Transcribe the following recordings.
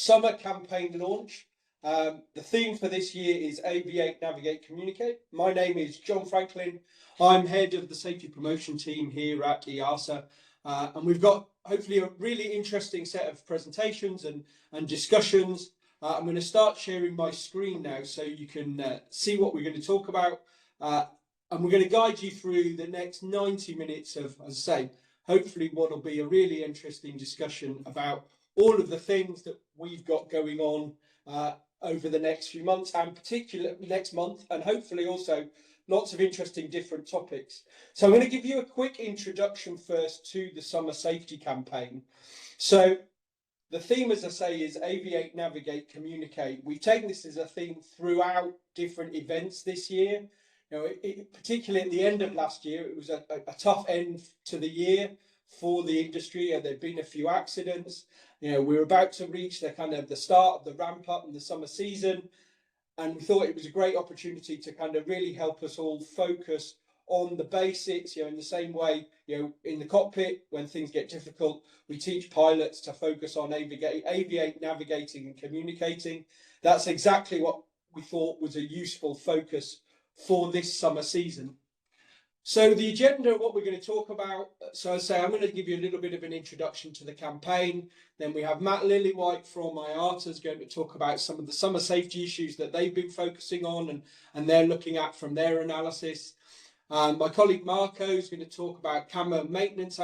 summer campaign launch. The theme for this year is Aviate, Navigate, Communicate. My name is John Franklin. I'm head of the safety promotion team here at EASA, and we've got hopefully a really interesting set of presentations and discussions. I'm going to start sharing my screen now so you can see what we're going to talk about, and we're going to guide you through the next 90 minutes of, as I say, hopefully what will be a really interesting discussion about all of the things that we've got going on over the next few months, and particularly next month, and hopefully also lots of interesting different topics. So I'm going to give you a quick introduction first to the summer safety campaign. So the theme, as I say, is Aviate, Navigate, Communicate. We've taken this as a theme throughout different events this year. You know, particularly at the end of last year, it was a tough end to the year for the industry, and there'd been a few accidents. You know, we're about to reach the start of the ramp up in the summer season, and we thought it was a great opportunity to kind of really help us all focus on the basics. You know, in the same way, you know, in the cockpit when things get difficult, we teach pilots to focus on aviate, navigating, and communicating. That's exactly what we thought was a useful focus for this summer season. So the agenda, what we're going to talk about, so I say I'm going to give you a little bit of an introduction to the campaign. Then we have Matt Lilywhite from IATA is going to talk about some of the summer safety issues that they've been focusing on and they're looking at from their analysis. My colleague Marco is going to talk about CAMO maintenance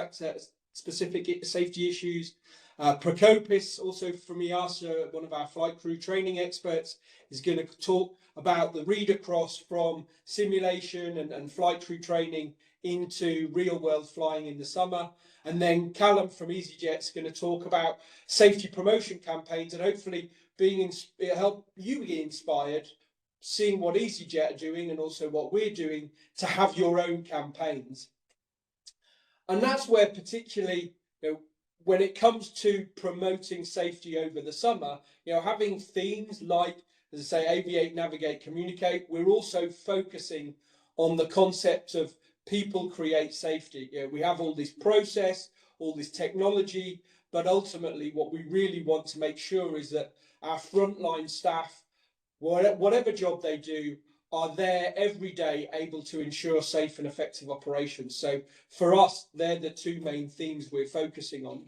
specific safety issues. Prokopis, also from EASA, one of our flight crew training experts, is going to talk about the read across from simulation and flight crew training into real world flying in the summer. And then Callum from easyJet is going to talk about safety promotion campaigns and hopefully help you get inspired, seeing what easyJet are doing and also what we're doing to have your own campaigns. And that's where particularly, you know, when it comes to promoting safety over the summer, you know, having themes like, as I say, aviate, navigate, communicate, we're also focusing on the concept of people create safety. You know, we have all this process, all this technology, but ultimately what we really want to make sure is that our frontline staff, whatever job they do, are there every day able to ensure safe and effective operations. So for us, they're the two main themes we're focusing on.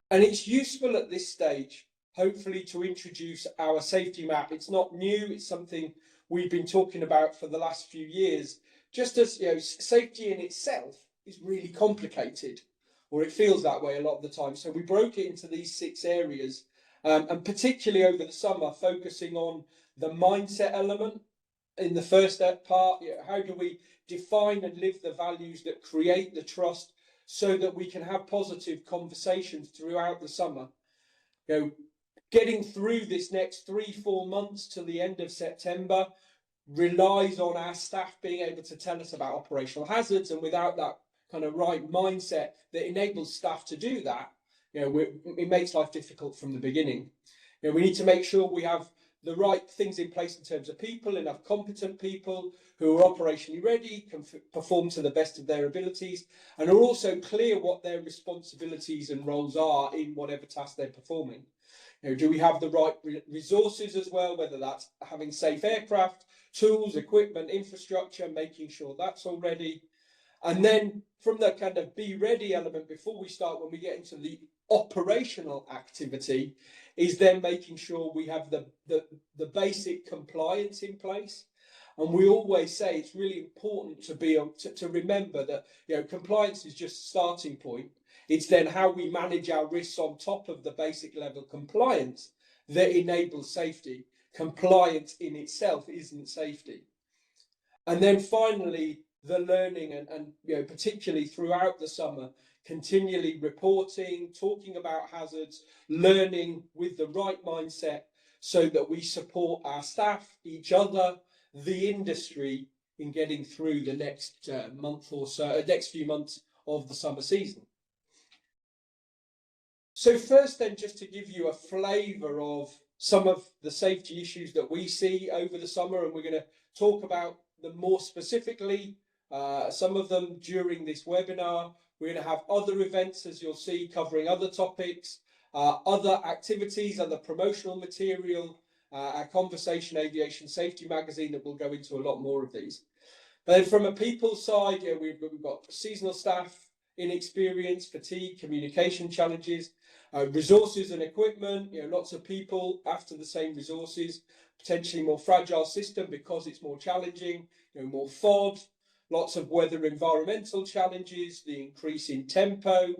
And it's useful at this stage, hopefully, to introduce our safety map. It's not new, it's something we've been talking about for the last few years. Just as, you know, safety in itself is really complicated, or it feels that way a lot of the time. So we broke it into these 6 areas, and particularly over the summer, focusing on the mindset element in the first part. You know, how do we define and live the values that create the trust so that we can have positive conversations throughout the summer? You know, getting through this next 3-4 months to the end of September relies on our staff being able to tell us about operational hazards, and without that kind of right mindset that enables staff to do that, you know, it makes life difficult from the beginning. You know, we need to make sure we have the right things in place in terms of people, enough competent people who are operationally ready, can perform to the best of their abilities, and are also clear what their responsibilities and roles are in whatever task they're performing. You know, do we have the right resources as well, whether that's having safe aircraft, tools, equipment, infrastructure, making sure that's all ready. And then from the kind of be ready element before we start, when we get into the operational activity, is then making sure we have the basic compliance in place. And we always say it's really important to remember that, you know, compliance is just a starting point. It's then how we manage our risks on top of the basic level compliance that enables safety. Compliance in itself isn't safety. And then finally, the learning and you know, particularly throughout the summer, continually reporting, talking about hazards, learning with the right mindset so that we support our staff, each other, the industry in getting through the next month or so, next few months of the summer season. So first then, just to give you a flavour of some of the safety issues that we see over the summer, and we're going to talk about them more specifically, some of them during this webinar. We're going to have other events, as you'll see, covering other topics. Other activities, other promotional material, our Conversation Aviation Safety magazine that will go into a lot more of these. But then from a people side, we've got seasonal staff, inexperience, fatigue, communication challenges, resources and equipment, lots of people after the same resources, potentially more fragile system because it's more challenging, more FOD, lots of weather environmental challenges, the increase in tempo.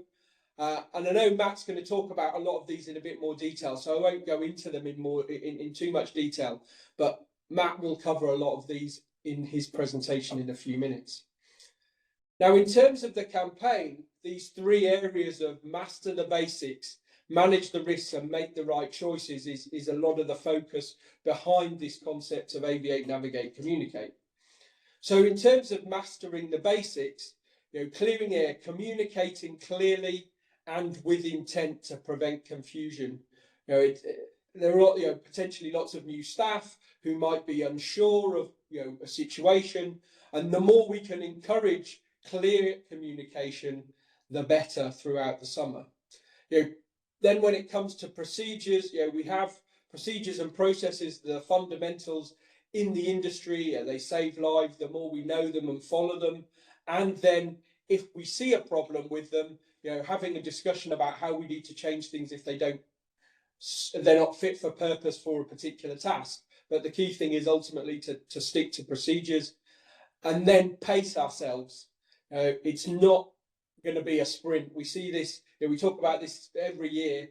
And I know Matt's going to talk about a lot of these in a bit more detail, so I won't go into them in too much detail, but Matt will cover a lot of these in his presentation in a few minutes. Now, in terms of the campaign, these three areas of master the basics, manage the risks and make the right choices is a lot of the focus behind this concept of aviate, navigate, communicate. So in terms of mastering the basics, clearing air, communicating clearly and with intent to prevent confusion. There are potentially lots of new staff who might be unsure of a situation, and the more we can encourage clear communication, the better throughout the summer. Then when it comes to procedures, we have procedures and processes, the fundamentals in the industry. They save lives. The more we know them and follow them, and then if we see a problem with them, having a discussion about how we need to change things if they're not fit for purpose for a particular task. But the key thing is ultimately to stick to procedures and then pace ourselves. It's not going to be a sprint. We see this, we talk about this every year.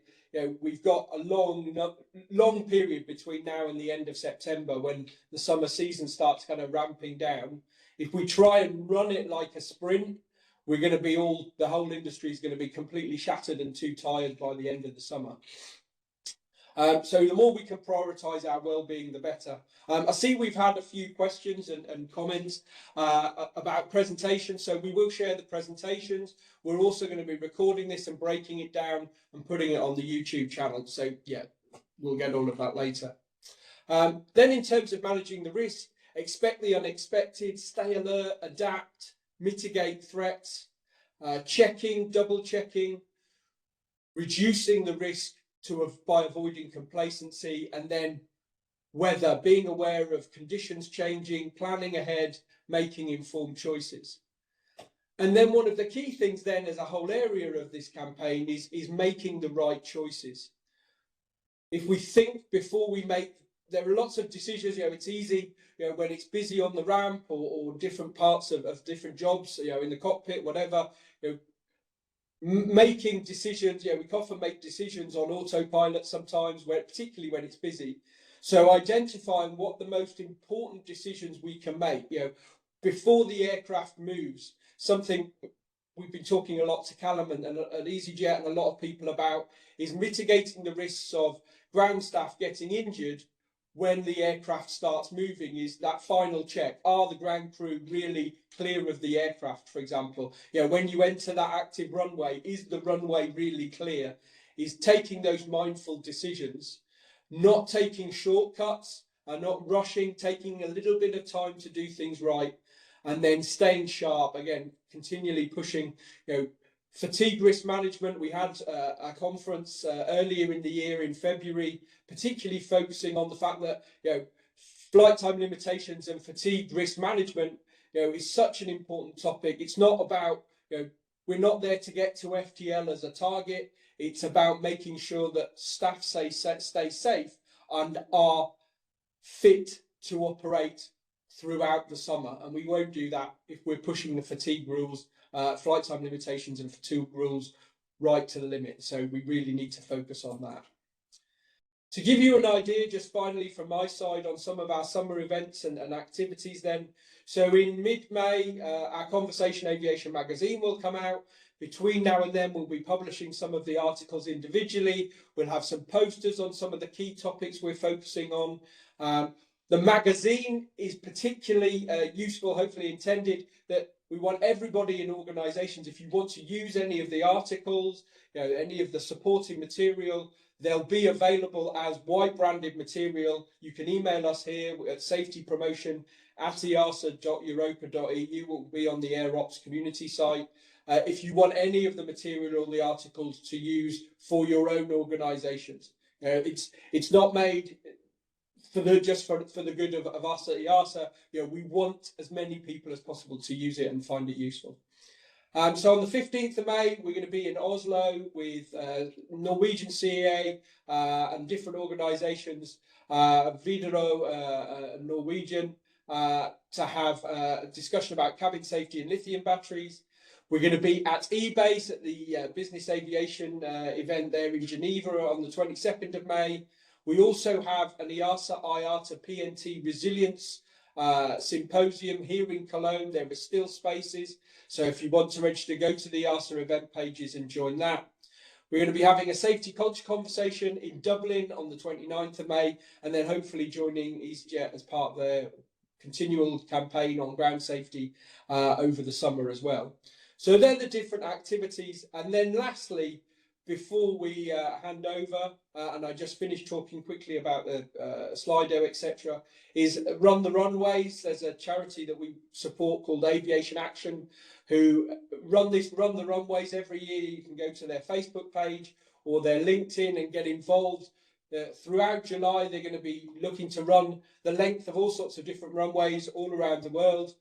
We've got a long period between now and the end of September when the summer season starts kind of ramping down. If we try and run it like a sprint, we're going to be the whole industry is going to be completely shattered and too tired by the end of the summer. So the more we can prioritise our well-being, the better. I see we've had a few questions and comments about presentations, so we will share the presentations. We're also going to be recording this and breaking it down and putting it on the YouTube channel. So yeah, we'll get all of that later. Then in terms of managing the risk, expect the unexpected, stay alert, adapt, mitigate threats, checking, double checking, reducing the risk by avoiding complacency, and then weather, being aware of conditions changing, planning ahead, making informed choices. And then one of the key things then as a whole area of this campaign is making the right choices. If we think before we make, there are lots of decisions, it's easy, when it's busy on the ramp or different parts of different jobs, in the cockpit, whatever, making decisions, we can often make decisions on autopilot sometimes, particularly when it's busy. So identifying what the most important decisions we can make, before the aircraft moves, something we've been talking a lot to Callum and easyJet and a lot of people about is mitigating the risks of ground staff getting injured when the aircraft starts moving. Is that final check. Are the ground crew really clear of the aircraft, for example? When you enter that active runway, is the runway really clear? Is taking those mindful decisions, not taking shortcuts and not rushing, taking a little bit of time to do things right, and then staying sharp, again, continually pushing, fatigue risk management. We had a conference earlier in the year in February, particularly focusing on the fact that flight time limitations and fatigue risk management is such an important topic. It's not about we're not there to get to FTL as a target. It's about making sure that staff stay safe and are fit to operate throughout the summer, and we won't do that if we're pushing the fatigue rules, flight time limitations and fatigue rules right to the limit. So we really need to focus on that. To give you an idea, just finally from my side, on some of our summer events and activities then. So in mid-May, our Conversation Aviation magazine will come out. Between now and then, we'll be publishing some of the articles individually. We'll have some posters on some of the key topics we're focusing on. The magazine is particularly useful, hopefully intended, that we want everybody in organisations, if you want to use any of the articles, any of the supporting material, they'll be available as white branded material. You can email us here at safety promotion at easa.europa.eu, will be on the AirOps community site. If you want any of the material or the articles to use for your own organisations, it's not made for the good of us at EASA. We want as many people as possible to use it and find it useful. So on the 15th of May, we're going to be in Oslo with Norwegian CAA and different organisations, Videro, Norwegian, to have a discussion about cabin safety and lithium batteries. We're going to be at eBase at the Business Aviation event there in Geneva on the 22nd of May. We also have an EASA IATA PNT Resilience symposium here in Cologne. There are still spaces, so if you want to register, go to the EASA event pages and join that. We're going to be having a safety culture conversation in Dublin on the 29th of May, and then hopefully joining easyJet as part of their continual campaign on ground safety over the summer as well. So they're the different activities. And then lastly, before we hand over, and I just finished talking quickly about the Slido, etc., is Run the Runways. There's a charity that we support called Aviation Action, who run the runways every year. You can go to their Facebook page or their LinkedIn and get involved. Throughout July, they're going to be looking to run the length of all sorts of different runways all around the world.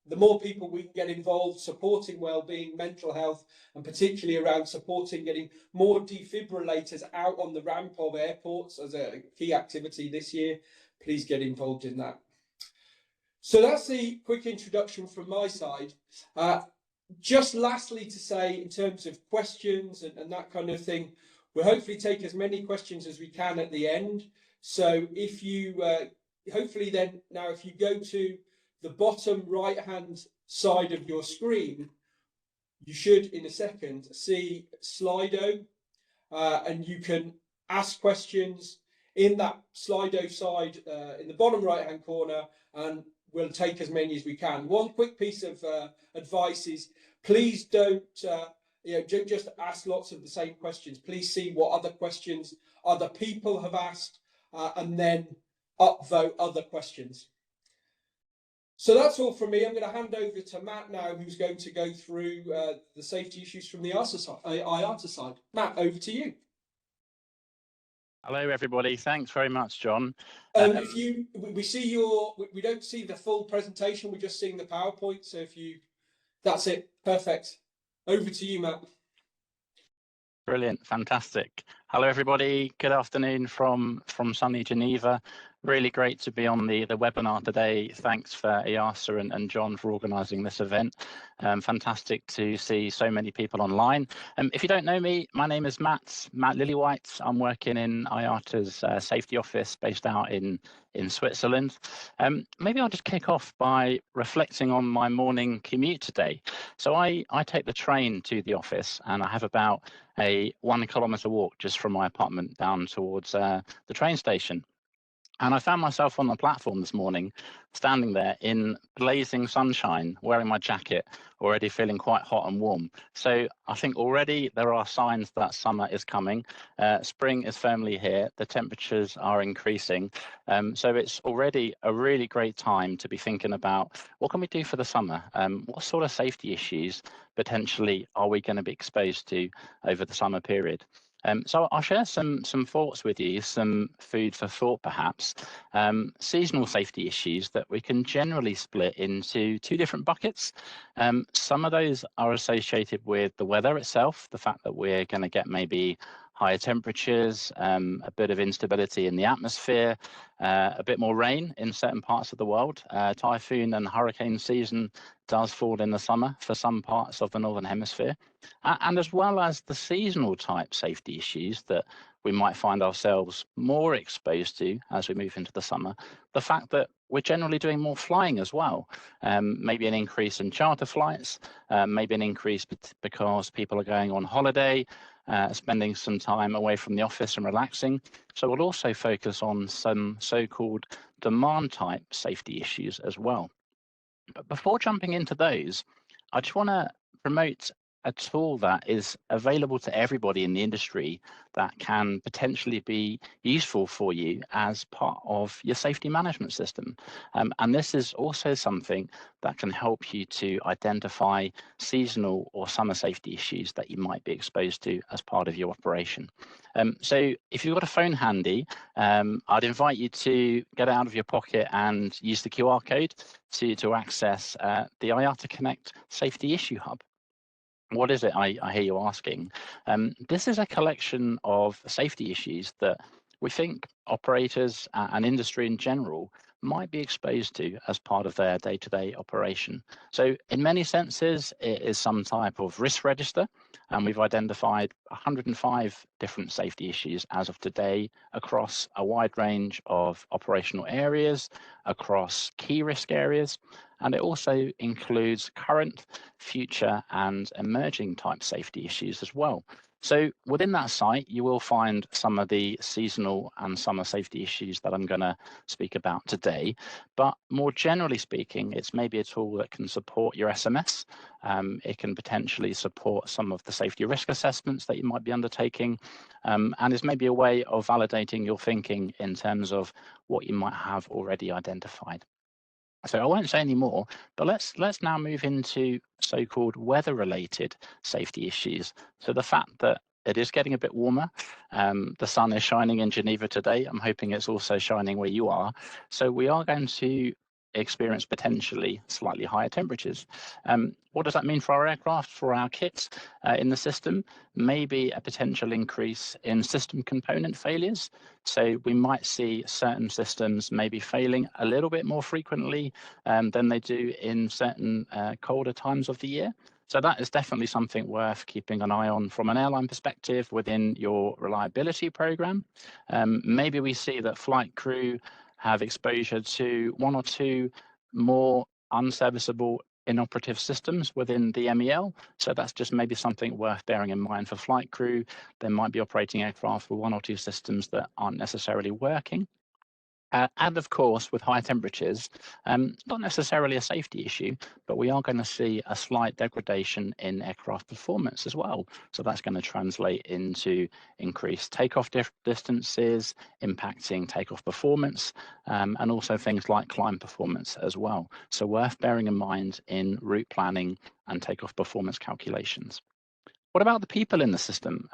The more people we can get involved supporting well-being, mental health, and particularly around supporting getting more defibrillators out on the ramp of airports as a key activity this year, please get involved in that. So that's the quick introduction from my side. Just lastly to say, in terms of questions and that kind of thing, we'll hopefully take as many questions as we can at the end. So if you, hopefully then, now if you go to the bottom right-hand side of your screen, you should, in a second, see Slido, and you can ask questions in that Slido side in the bottom right-hand corner, and we'll take as many as we can. One quick piece of advice is, please don't just ask lots of the same questions. Please see what other questions other people have asked, and then upvote other questions. So that's all from me. I'm going to hand over to Matt now, who's going to go through the safety issues from the IATA side. Matt, over to you. Hello, everybody. Thanks very much, John. We don't see the full presentation. We're just seeing the PowerPoint. So that's it. Perfect. Over to you, Matt. Brilliant. Fantastic. Hello, everybody. Good afternoon from sunny Geneva. Really great to be on the webinar today. Thanks for EASA and John for organising this event. Fantastic to see so many people online. If you don't know me, my name is Matt Lilywhite. I'm working in IATA's safety office based out in Switzerland. Maybe I'll just kick off by reflecting on my morning commute today. So I take the train to the office, and I have about a 1 kilometre walk just from my apartment down towards the train station. And I found myself on the platform this morning, standing there in blazing sunshine, wearing my jacket, already feeling quite hot and warm. So I think already there are signs that summer is coming. Spring is firmly here. The temperatures are increasing. So it's already a really great time to be thinking about what can we do for the summer? What sort of safety issues potentially are we going to be exposed to over the summer period? So I'll share some thoughts with you, some food for thought perhaps. Seasonal safety issues that we can generally split into two different buckets. Some of those are associated with the weather itself, the fact that we're going to get maybe higher temperatures, a bit of instability in the atmosphere, a bit more rain in certain parts of the world. Typhoon and hurricane season does fall in the summer for some parts of the Northern Hemisphere. And as well as the seasonal type safety issues that we might find ourselves more exposed to as we move into the summer, the fact that we're generally doing more flying as well. Maybe an increase in charter flights, maybe an increase because people are going on holiday, spending some time away from the office and relaxing. So we'll also focus on some so-called demand type safety issues as well. But before jumping into those, I just want to promote a tool that is available to everybody in the industry that can potentially be useful for you as part of your safety management system. And this is also something that can help you to identify seasonal or summer safety issues that you might be exposed to as part of your operation. So if you've got a phone handy, I'd invite you to get it out of your pocket and use the QR code to access the IATA Connect Safety Issue Hub. What is it, I hear you asking? This is a collection of safety issues that we think operators and industry in general might be exposed to as part of their day-to-day operation. So in many senses, it is some type of risk register, and we've identified 105 different safety issues as of today across a wide range of operational areas, across key risk areas, and it also includes current, future, and emerging type safety issues as well. So within that site, you will find some of the seasonal and summer safety issues that I'm going to speak about today. But more generally speaking, it's maybe a tool that can support your SMS. It can potentially support some of the safety risk assessments that you might be undertaking, and is maybe a way of validating your thinking in terms of what you might have already identified. So I won't say any more, but let's now move into so-called weather-related safety issues. So the fact that it is getting a bit warmer, the sun is shining in Geneva today. I'm hoping it's also shining where you are. So we are going to experience potentially slightly higher temperatures. What does that mean for our aircraft, for our kits in the system? Maybe a potential increase in system component failures. So we might see certain systems maybe failing a little bit more frequently than they do in certain colder times of the year. So that is definitely something worth keeping an eye on from an airline perspective within your reliability program. Maybe we see that flight crew have exposure to one or two more unserviceable inoperative systems within the MEL. So that's just maybe something worth bearing in mind for flight crew. They might be operating aircraft with one or two systems that aren't necessarily working. And of course, with high temperatures, not necessarily a safety issue, but we are going to see a slight degradation in aircraft performance as well. So that's going to translate into increased takeoff distances, impacting takeoff performance, and also things like climb performance as well. So worth bearing in mind in route planning and takeoff performance calculations. What about the people in the system?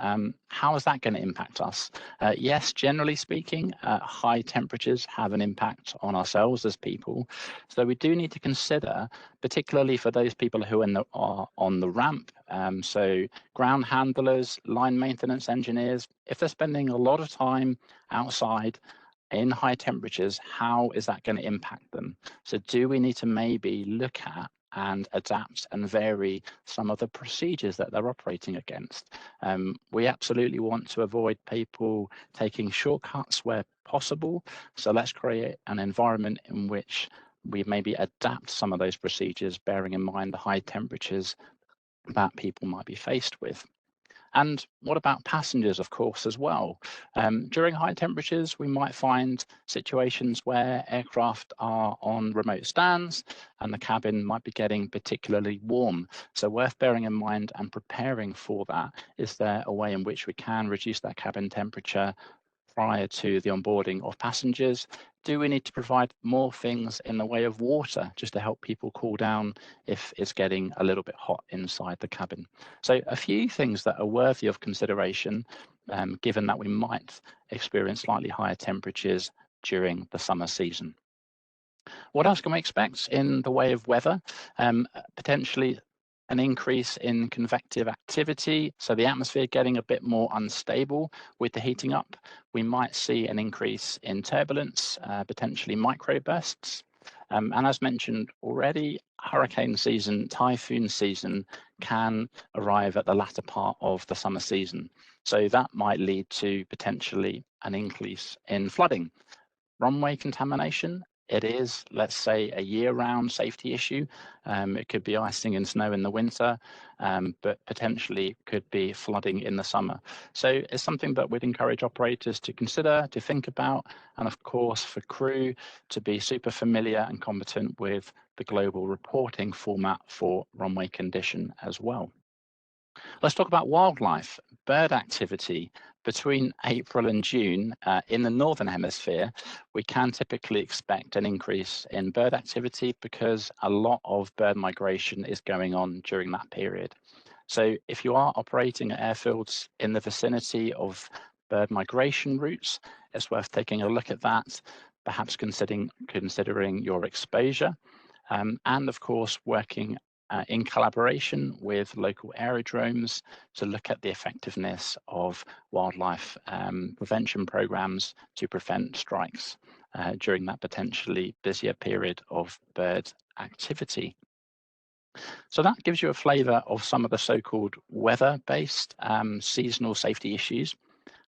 How is that going to impact us? Yes, generally speaking, high temperatures have an impact on ourselves as people. So we do need to consider, particularly for those people who are on the ramp, so ground handlers, line maintenance engineers, if they're spending a lot of time outside in high temperatures, how is that going to impact them? So do we need to maybe look at and adapt and vary some of the procedures that they're operating against? We absolutely want to avoid people taking shortcuts where possible. So let's create an environment in which we maybe adapt some of those procedures, bearing in mind the high temperatures that people might be faced with. And what about passengers, of course, as well? During high temperatures, we might find situations where aircraft are on remote stands and the cabin might be getting particularly warm. So worth bearing in mind and preparing for that. Is there a way in which we can reduce that cabin temperature prior to the onboarding of passengers? Do we need to provide more things in the way of water just to help people cool down if it's getting a little bit hot inside the cabin? So a few things that are worthy of consideration, given that we might experience slightly higher temperatures during the summer season. What else can we expect in the way of weather? Potentially an increase in convective activity, so the atmosphere getting a bit more unstable with the heating up. We might see an increase in turbulence, potentially microbursts. And as mentioned already, hurricane season, typhoon season can arrive at the latter part of the summer season. So that might lead to potentially an increase in flooding. Runway contamination, it is, let's say, a year-round safety issue. It could be icing and snow in the winter, but potentially could be flooding in the summer. So it's something that we'd encourage operators to consider, to think about, and of course for crew to be super familiar and competent with the global reporting format for runway condition as well. Let's talk about wildlife. Bird activity between April and June in the Northern Hemisphere, we can typically expect an increase in bird activity because a lot of bird migration is going on during that period. So if you are operating at airfields in the vicinity of bird migration routes, it's worth taking a look at that, perhaps considering your exposure, and of course working in collaboration with local aerodromes to look at the effectiveness of wildlife prevention programs to prevent strikes during that potentially busier period of bird activity. So that gives you a flavour of some of the so-called weather-based seasonal safety issues.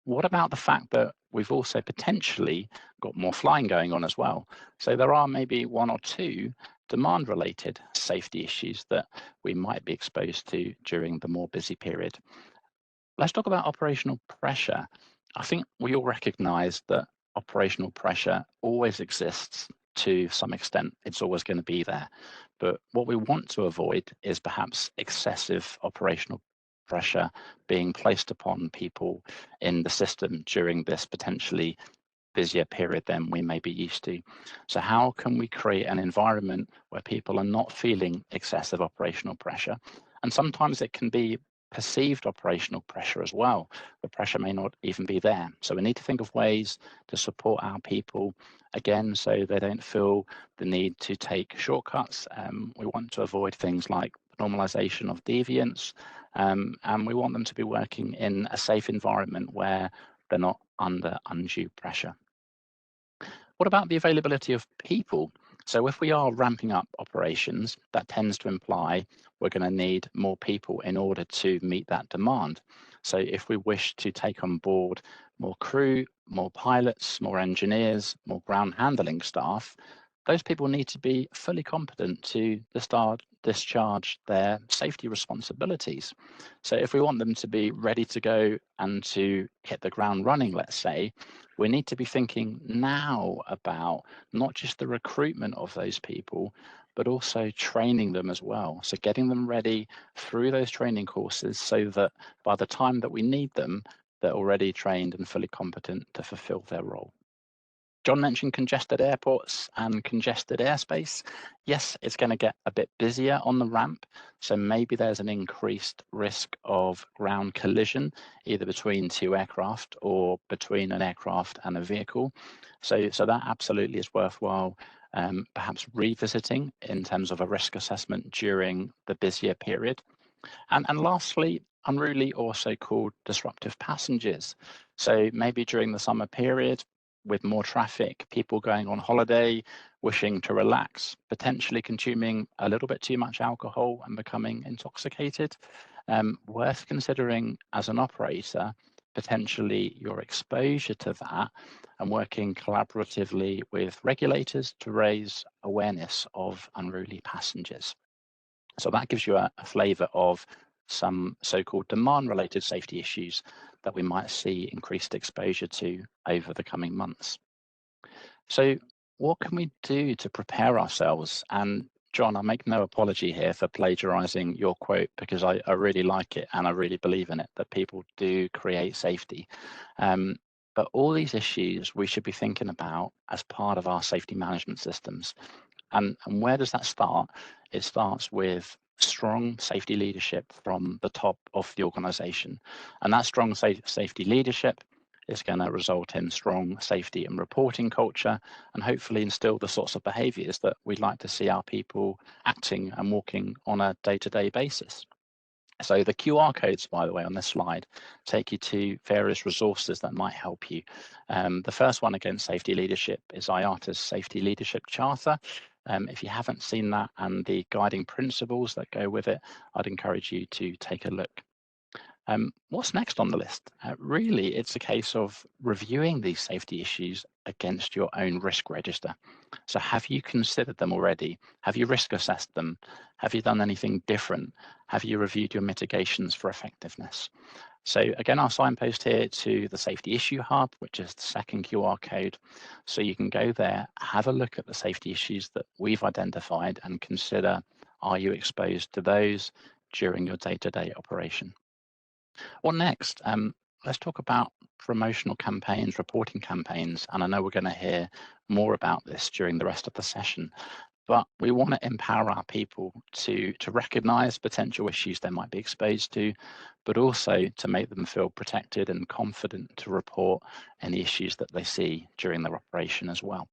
What about the fact that we've also potentially got more flying going on as well? So there are maybe one or two demand-related safety issues that we might be exposed to during the more busy period. Let's talk about operational pressure. I think we all recognise that operational pressure always exists to some extent. It's always going to be there. But what we want to avoid is perhaps excessive operational pressure being placed upon people in the system during this potentially busier period than we may be used to. So how can we create an environment where people are not feeling excessive operational pressure? And sometimes it can be perceived operational pressure as well. The pressure may not even be there. So we need to think of ways to support our people, again, so they don't feel the need to take shortcuts. We want to avoid things like normalization of deviance, and we want them to be working in a safe environment where they're not under undue pressure. What about the availability of people? So if we are ramping up operations, that tends to imply we're going to need more people in order to meet that demand. So if we wish to take on board more crew, more pilots, more engineers, more ground handling staff, those people need to be fully competent to discharge their safety responsibilities. So if we want them to be ready to go and to hit the ground running, let's say, we need to be thinking now about not just the recruitment of those people, but also training them as well. So getting them ready through those training courses so that by the time that we need them, they're already trained and fully competent to fulfill their role. John mentioned congested airports and congested airspace. Yes, it's going to get a bit busier on the ramp, so maybe there's an increased risk of ground collision, either between two aircraft or between an aircraft and a vehicle. So that absolutely is worthwhile perhaps revisiting in terms of a risk assessment during the busier period. And lastly, unruly, also called disruptive passengers. So maybe during the summer period, with more traffic, people going on holiday, wishing to relax, potentially consuming a little bit too much alcohol and becoming intoxicated. Worth considering as an operator, potentially your exposure to that and working collaboratively with regulators to raise awareness of unruly passengers. So that gives you a flavour of some so-called demand-related safety issues that we might see increased exposure to over the coming months. So what can we do to prepare ourselves? And John, I make no apology here for plagiarizing your quote because I really like it and I really believe in it, that people do create safety. But all these issues we should be thinking about as part of our safety management systems. And where does that start? It starts with strong safety leadership from the top of the organization. And that strong safety leadership is going to result in strong safety and reporting culture and hopefully instill the sorts of behaviors that we'd like to see our people acting and walking on a day-to-day basis. So the QR codes, by the way, on this slide take you to various resources that might help you. The first one against safety leadership is IATA's Safety Leadership Charter. If you haven't seen that and the guiding principles that go with it, I'd encourage you to take a look. What's next on the list? Really, it's a case of reviewing these safety issues against your own risk register. So have you considered them already? Have you risk assessed them? Have you done anything different? Have you reviewed your mitigations for effectiveness? So again, I'll signpost here to the Safety Issue Hub, which is the second QR code. So you can go there, have a look at the safety issues that we've identified and consider, are you exposed to those? during your day-to-day operation. What next? Let's talk about promotional campaigns, reporting campaigns, and I know we're going to hear more about this during the rest of the session. But we want to empower our people to recognize potential issues they might be exposed to, but also to make them feel protected and confident to report any issues that they see during their operation as well.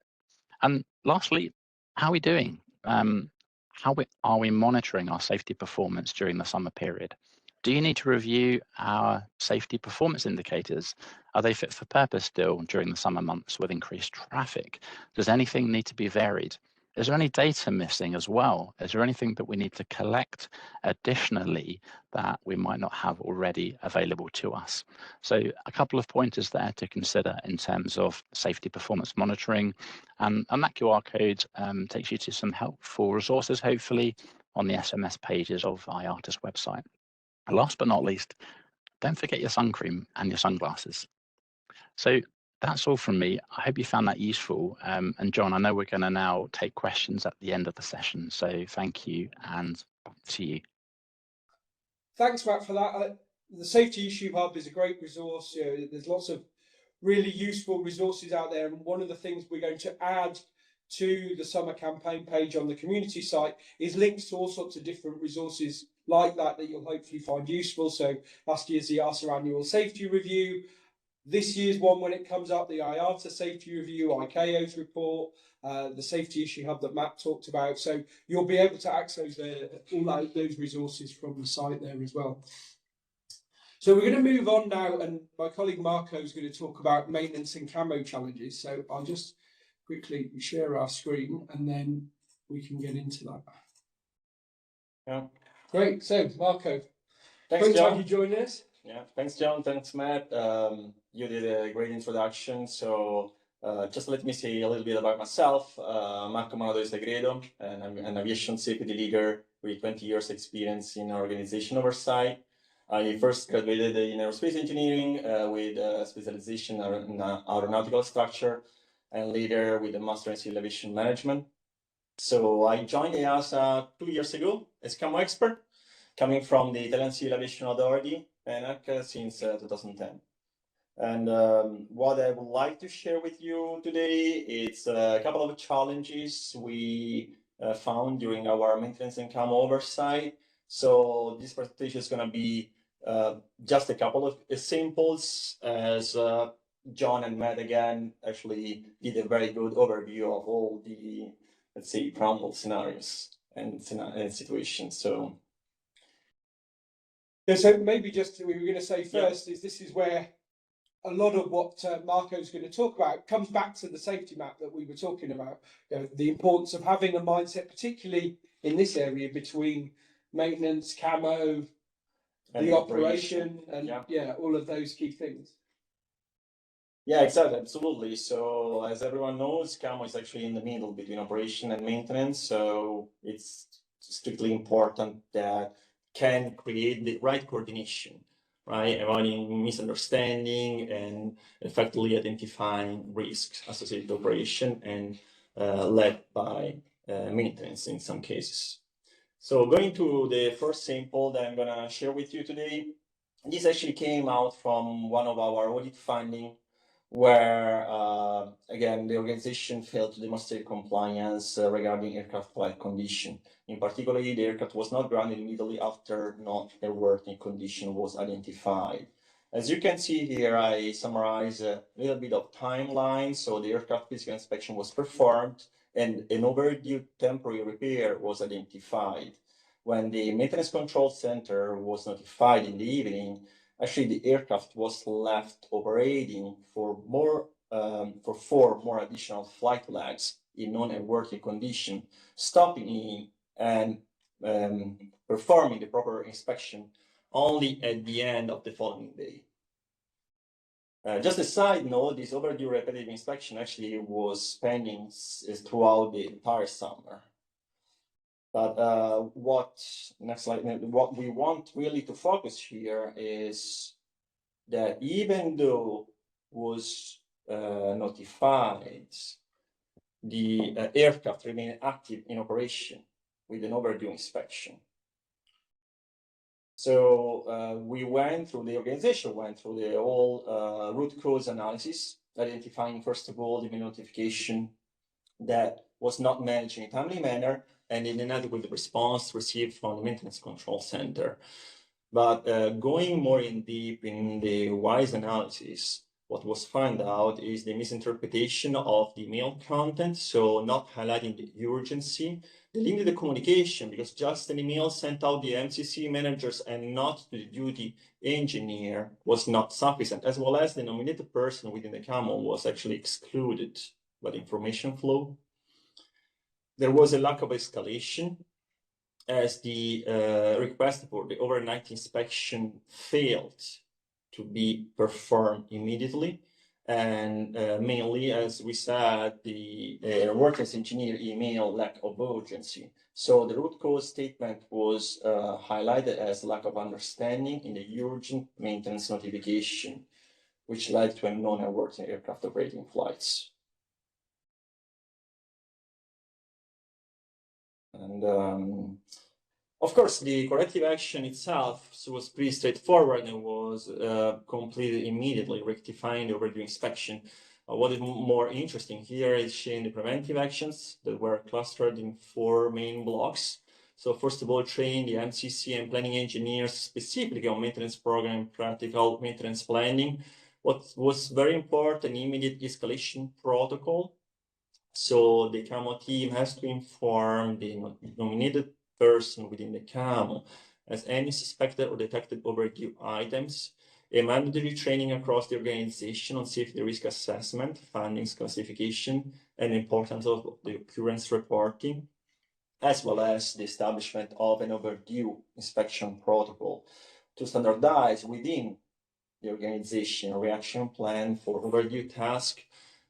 And lastly, how are we doing? Are we monitoring our safety performance during the summer period? Do you need to review our safety performance indicators? Are they fit for purpose still during the summer months with increased traffic? Does anything need to be varied? Is there any data missing as well? Is there anything that we need to collect additionally that we might not have already available to us? So a couple of pointers there to consider in terms of safety performance monitoring. And that QR code takes you to some helpful resources, hopefully, on the SMS pages of IATA's website. And last but not least, don't forget your sun cream and your sunglasses. So that's all from me. I hope you found that useful. And John, I know we're going to now take questions at the end of the session. So thank you, and back to you. Thanks, Matt, for that. The Safety Issue Hub is a great resource. There's lots of really useful resources out there. And one of the things we're going to add to the summer campaign page on the community site is links to all sorts of different resources like that you'll hopefully find useful. So last year's the EASA annual safety review. This year's one, when it comes up, the IATA safety review, ICAO's report, the Safety Issue Hub that Matt talked about. So you'll be able to access all those resources from the site there as well. So we're going to move on now, and my colleague Marco is going to talk about maintenance and CAMO challenges. So I'll just quickly share our screen and then we can get into that. Yeah. Great. So Marco, thanks, John. You joining us. Yeah, thanks, John. Thanks, Matt. You did a great introduction. So just let me say a little bit about myself. Marco Manodori Sagredo, and I'm an aviation safety leader with 20 years experience in organization oversight. I first graduated in aerospace engineering with a specialization in aeronautical structure, and later with a master in civil aviation management. So I joined EASA 2 years ago as CAMO expert, coming from the Italian Civil Aviation Authority, and since 2010. And what I would like to share with you today is a couple of challenges we found during our maintenance and CAMO oversight. So this presentation is going to be just a couple of examples, as John and Matt again actually did a very good overview of all the, let's say, problem scenarios and situations. So yeah, so maybe just we were going to say first is this is where a lot of what Marco's going to talk about comes back to the safety map that we were talking about. The importance of having a mindset, particularly in this area between maintenance, CAMO, and the operation, and all of those key things. Yeah, exactly, absolutely. So as everyone knows, CAMO is actually in the middle between operation and maintenance. So it's strictly important that can create the right coordination, right? Avoiding misunderstanding and effectively identifying risks associated with operation and led by maintenance in some cases. So going to the first sample that I'm gonna share with you today, this actually came out from one of our audit findings where, again, the organization failed to demonstrate compliance regarding aircraft flight condition. In particular, the aircraft was not grounded immediately after non-airworthy condition was identified. As you can see here, I summarize a little bit of timeline. So the aircraft physical inspection was performed and an overdue temporary repair was identified. When the maintenance control center was notified in the evening, actually the aircraft was left operating for 4 more additional flight legs in non-airworthy condition, stopping and performing the proper inspection only at the end of the following day. Just a side note, this overdue repetitive inspection actually was pending throughout the entire summer. But next slide, what we want really to focus here is that even though was notified, the aircraft remained active in operation with an overdue inspection. So we went through, the organization went through the whole root cause analysis, identifying first of all the email notification that was not managed in a timely manner and an inadequate response received from the maintenance control center. But going more in deep in the WISE analysis, what was found out is the misinterpretation of the email content, so not highlighting the urgency, the limited communication, because just an email sent out the MCC managers and not to the duty engineer was not sufficient, as well as the nominated person within the CAMO was actually excluded by the information flow. There was a lack of escalation, as the request for the overnight inspection failed to be performed immediately. And mainly, as we said, the workers engineer email lack of urgency. So the root cause statement was highlighted as lack of understanding in the urgent maintenance notification, which led to a non-airworthy aircraft operating flights. And of course, the corrective action itself was pretty straightforward and was completed immediately, rectifying the overdue inspection. What is more interesting here is showing the preventive actions that were clustered in 4 main blocks. So first of all, train the MCC and planning engineers specifically on maintenance program, practical maintenance planning. What was very important, immediate escalation protocol. So the CAMO team has to inform the nominated person within the CAMO as any suspected or detected overdue items, a mandatory training across the organization on safety risk assessment, findings classification, and importance of the occurrence reporting, as well as the establishment of an overdue inspection protocol to standardize within the organization a reaction plan for overdue tasks,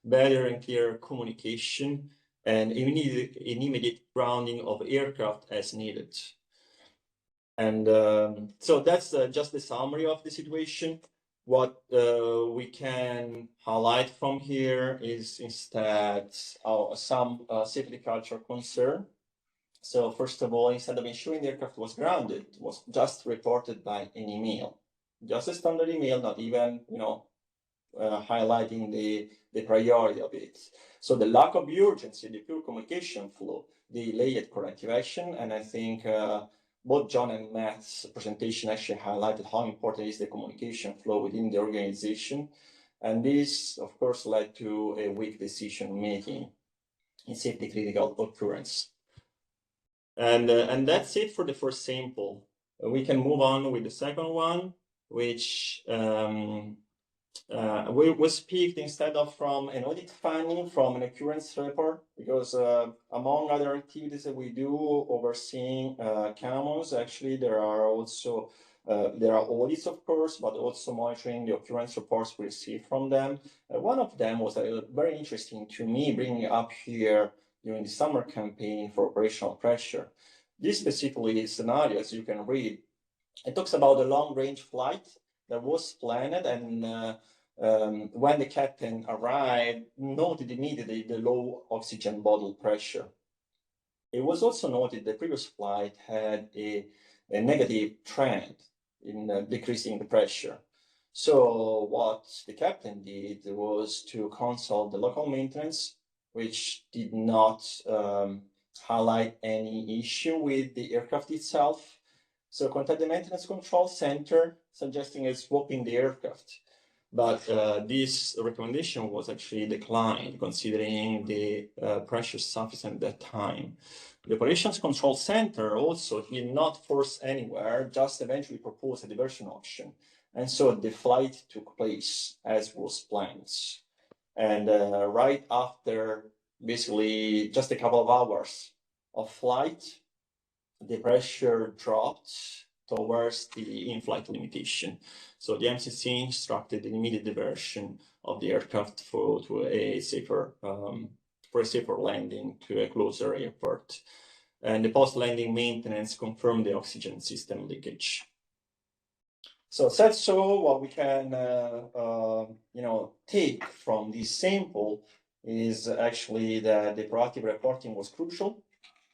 better and clearer communication, and immediate grounding of aircraft as needed. And so that's just the summary of the situation. What we can highlight from here is instead some safety culture concern. So first of all, instead of ensuring the aircraft was grounded, it was just reported by an email, just a standard email, not even, highlighting the priority of it. So the lack of urgency, the pure communication flow, delayed corrective action, and I think both John and Matt's presentation actually highlighted how important is the communication flow within the organization. And this, of course, led to a weak decision making in safety critical occurrence. And that's it for the first sample. We can move on with the second one, which was picked instead of from an audit finding from an occurrence report, because among other activities that we do overseeing CAMOs, actually there are also there are audits, of course, but also monitoring the occurrence reports we receive from them. One of them was very interesting to me, bringing up here during the summer campaign for operational pressure. This specifically scenario, as you can read, it talks about a long-range flight that was planned, and when the captain arrived, noted immediately the low oxygen bottle pressure. It was also noted the previous flight had a negative trend in decreasing the pressure. So what the captain did was to consult the local maintenance, which did not highlight any issue with the aircraft itself. So contact the maintenance control center, suggesting swapping the aircraft. But this recommendation was actually declined, considering the pressure sufficient at that time. The operations control center also did not force anywhere, just eventually proposed a diversion option. And so the flight took place as was planned. And right after basically just a couple of hours of flight, the pressure dropped towards the in-flight limitation. So the MCC instructed the immediate diversion of the aircraft for a safer landing to a closer airport. And the post-landing maintenance confirmed the oxygen system leakage. So said so, what we can take from this sample is actually that the proactive reporting was crucial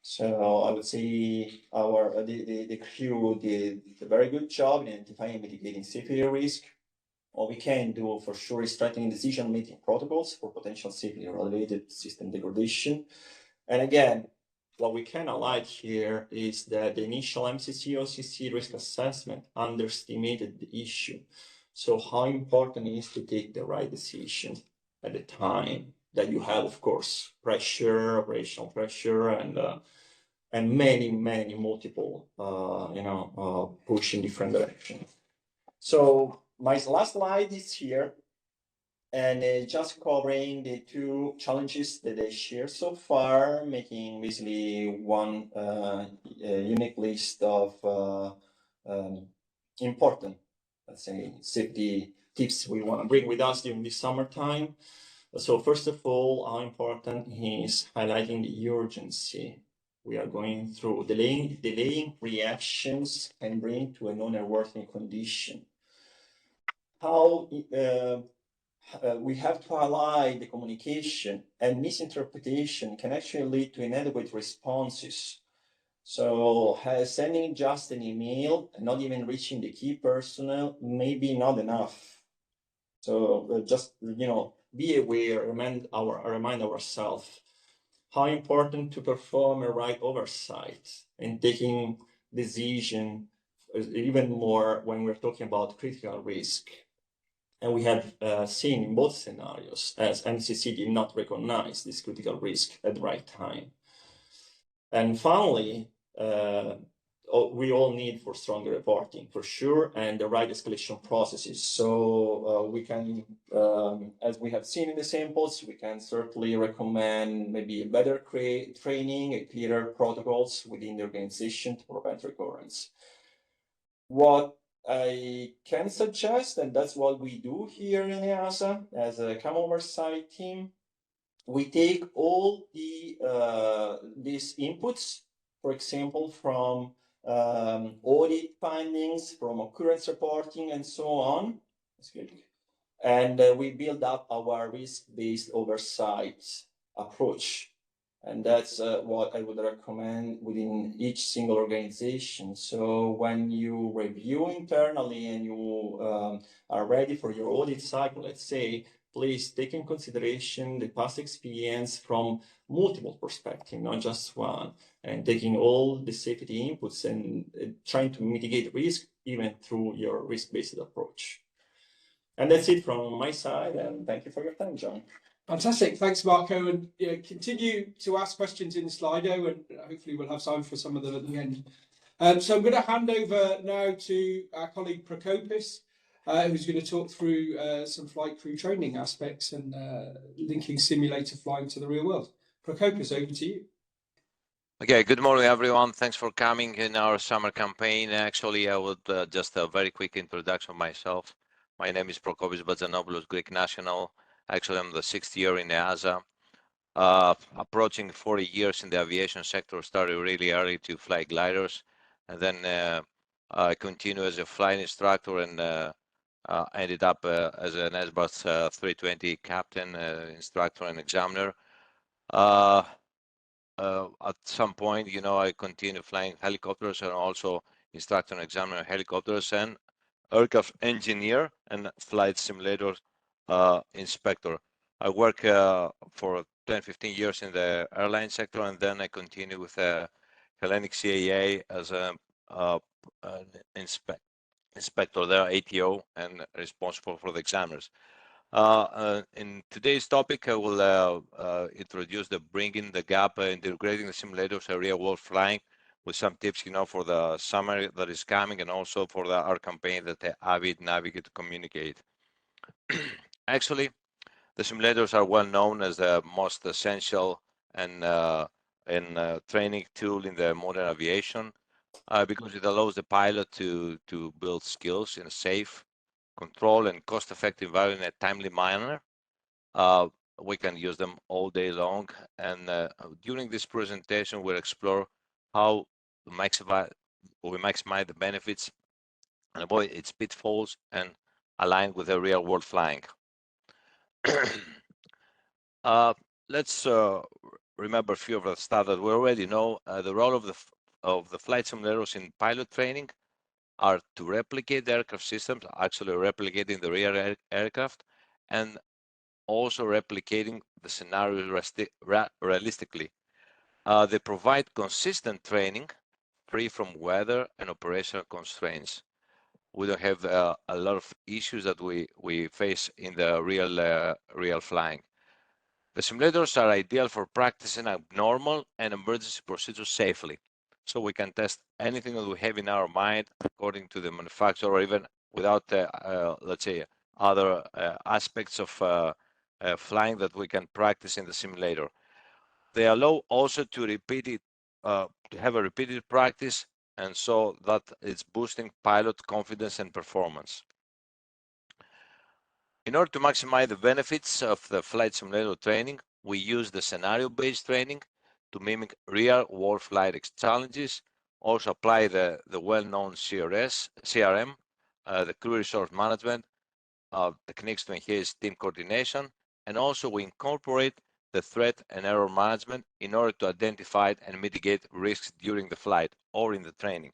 So I would say our the crew did a very good job in identifying and mitigating safety risk. What we can do for sure is strengthening decision-making protocols for potential safety-related system degradation. And again, what we can highlight here is that the initial MCC OCC risk assessment underestimated the issue. So how important it is to take the right decision at the time that you have, of course, pressure, operational pressure, and many multiple, push in different directions. So my last slide is here, and just covering the two challenges that I shared so far, making basically one unique list of important, let's say, safety tips we want to bring with us during this summertime. So first of all, how important is highlighting the urgency we are going through. Delaying reactions can bring to a non-airworthy condition. How we have to highlight the communication, and misinterpretation can actually lead to inadequate responses. So sending just an email and not even reaching the key personnel may be not enough. So just, be aware, remind ourselves how important to perform a right oversight and taking decision, even more when we're talking about critical risk. And we have seen in both scenarios as MCC did not recognize this critical risk at the right time. And finally, we all need for stronger reporting for sure, and the right escalation processes. So we can, as we have seen in the samples, we can certainly recommend maybe a better training, a clearer protocols within the organization to prevent recurrence. What I can suggest, and that's what we do here in EASA as a CAMO oversight team, we take all these inputs, for example, from audit findings, from occurrence reporting, and so on. And we build up our risk-based oversight approach. And that's what I would recommend within each single organization. So when you review internally and you are ready for your audit cycle, let's say, please take in consideration the past experience from multiple perspectives, not just one, and taking all the safety inputs and trying to mitigate risk even through your risk-based approach. And that's it from my side, and thank you for your time, John. Fantastic, thanks Marco, and continue to ask questions in the Slido, and hopefully we'll have time for some of them at the end. So I'm going to hand over now to our colleague Prokopis, who's going to talk through some flight crew training aspects and linking simulator flying to the real world. Prokopis, over to you. Okay, good morning everyone. Thanks for coming in our summer campaign. Actually, I would just a very quick introduction of myself. My name is Prokopis Batzanopoulos, Greek national. Actually, I'm the 6th year in EASA. Approaching 40 years in the aviation sector, started really early to fly gliders, and then I continued as a flying instructor and ended up as an Airbus 320 captain, instructor and examiner. At some point, I continued flying helicopters and also instructor and examiner helicopters, and aircraft engineer and flight simulator inspector. I work for 10-15 years in the airline sector, and then I continue with Hellenic CAA as an inspector there, ATO, and responsible for the examiners. In today's topic, I will introduce the bringing the gap, integrating the simulators and real-world flying, with some tips, for the summer that is coming, and also for our campaign that the Avid Navigate to communicate. Actually, the simulators are well known as the most essential and training tool in the modern aviation because it allows the pilot to build skills in a safe, controlled, and cost-effective environment in a timely manner. We can use them all day long, and during this presentation, we'll explore how we maximize the benefits and avoid its pitfalls and align with the real-world flying. Let's remember a few of the stuff that we already know. The role of the flight simulators in pilot training are to replicate the aircraft systems, actually replicating the real aircraft, and also replicating the scenario realistically. They provide consistent training, free from weather and operational constraints. We don't have a lot of issues that we face in the real flying. The simulators are ideal for practicing abnormal and emergency procedures safely. So we can test anything that we have in our mind according to the manufacturer, or even without, let's say, other aspects of flying that we can practice in the simulator. They allow also to repeat it, to have a repeated practice, and so that it's boosting pilot confidence and performance. In order to maximize the benefits of the flight simulator training, we use the scenario-based training to mimic real-world flight challenges, also apply the well-known CRM, the crew resource management, techniques to enhance team coordination, and also we incorporate the threat and error management in order to identify and mitigate risks during the flight or in the training.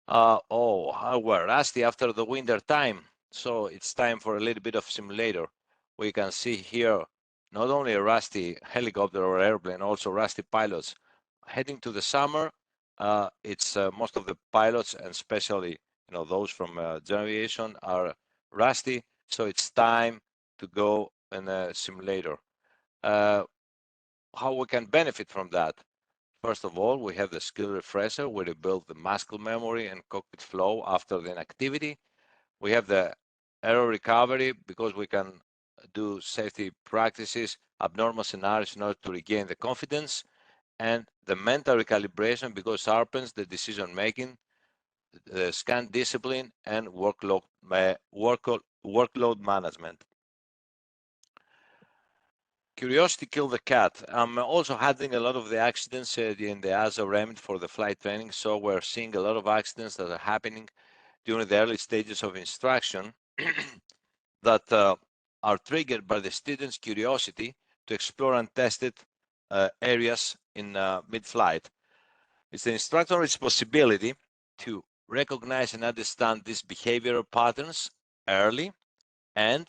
We're rusty after the winter time, so it's time for a little bit of simulator. We can see here not only a rusty helicopter or airplane, also rusty pilots. Heading to the summer, it's most of the pilots, and especially those from general aviation, are rusty, so it's time to go in a simulator. How we can benefit from that? First of all, we have the skill refresher, where we build the muscle memory and cockpit flow after the inactivity. We have the error recovery, because we can do safety practices, abnormal scenarios in order to regain the confidence, and the mental recalibration, because sharpens the decision making, the scan discipline, and workload management. Curiosity killed the cat. I'm also handling a lot of the accidents in the EASA remit for the flight training, so we're seeing a lot of accidents that are happening during the early stages of instruction that are triggered by the students' curiosity to explore untested areas in mid-flight. It's the instructor's responsibility to recognize and understand these behavioral patterns early, and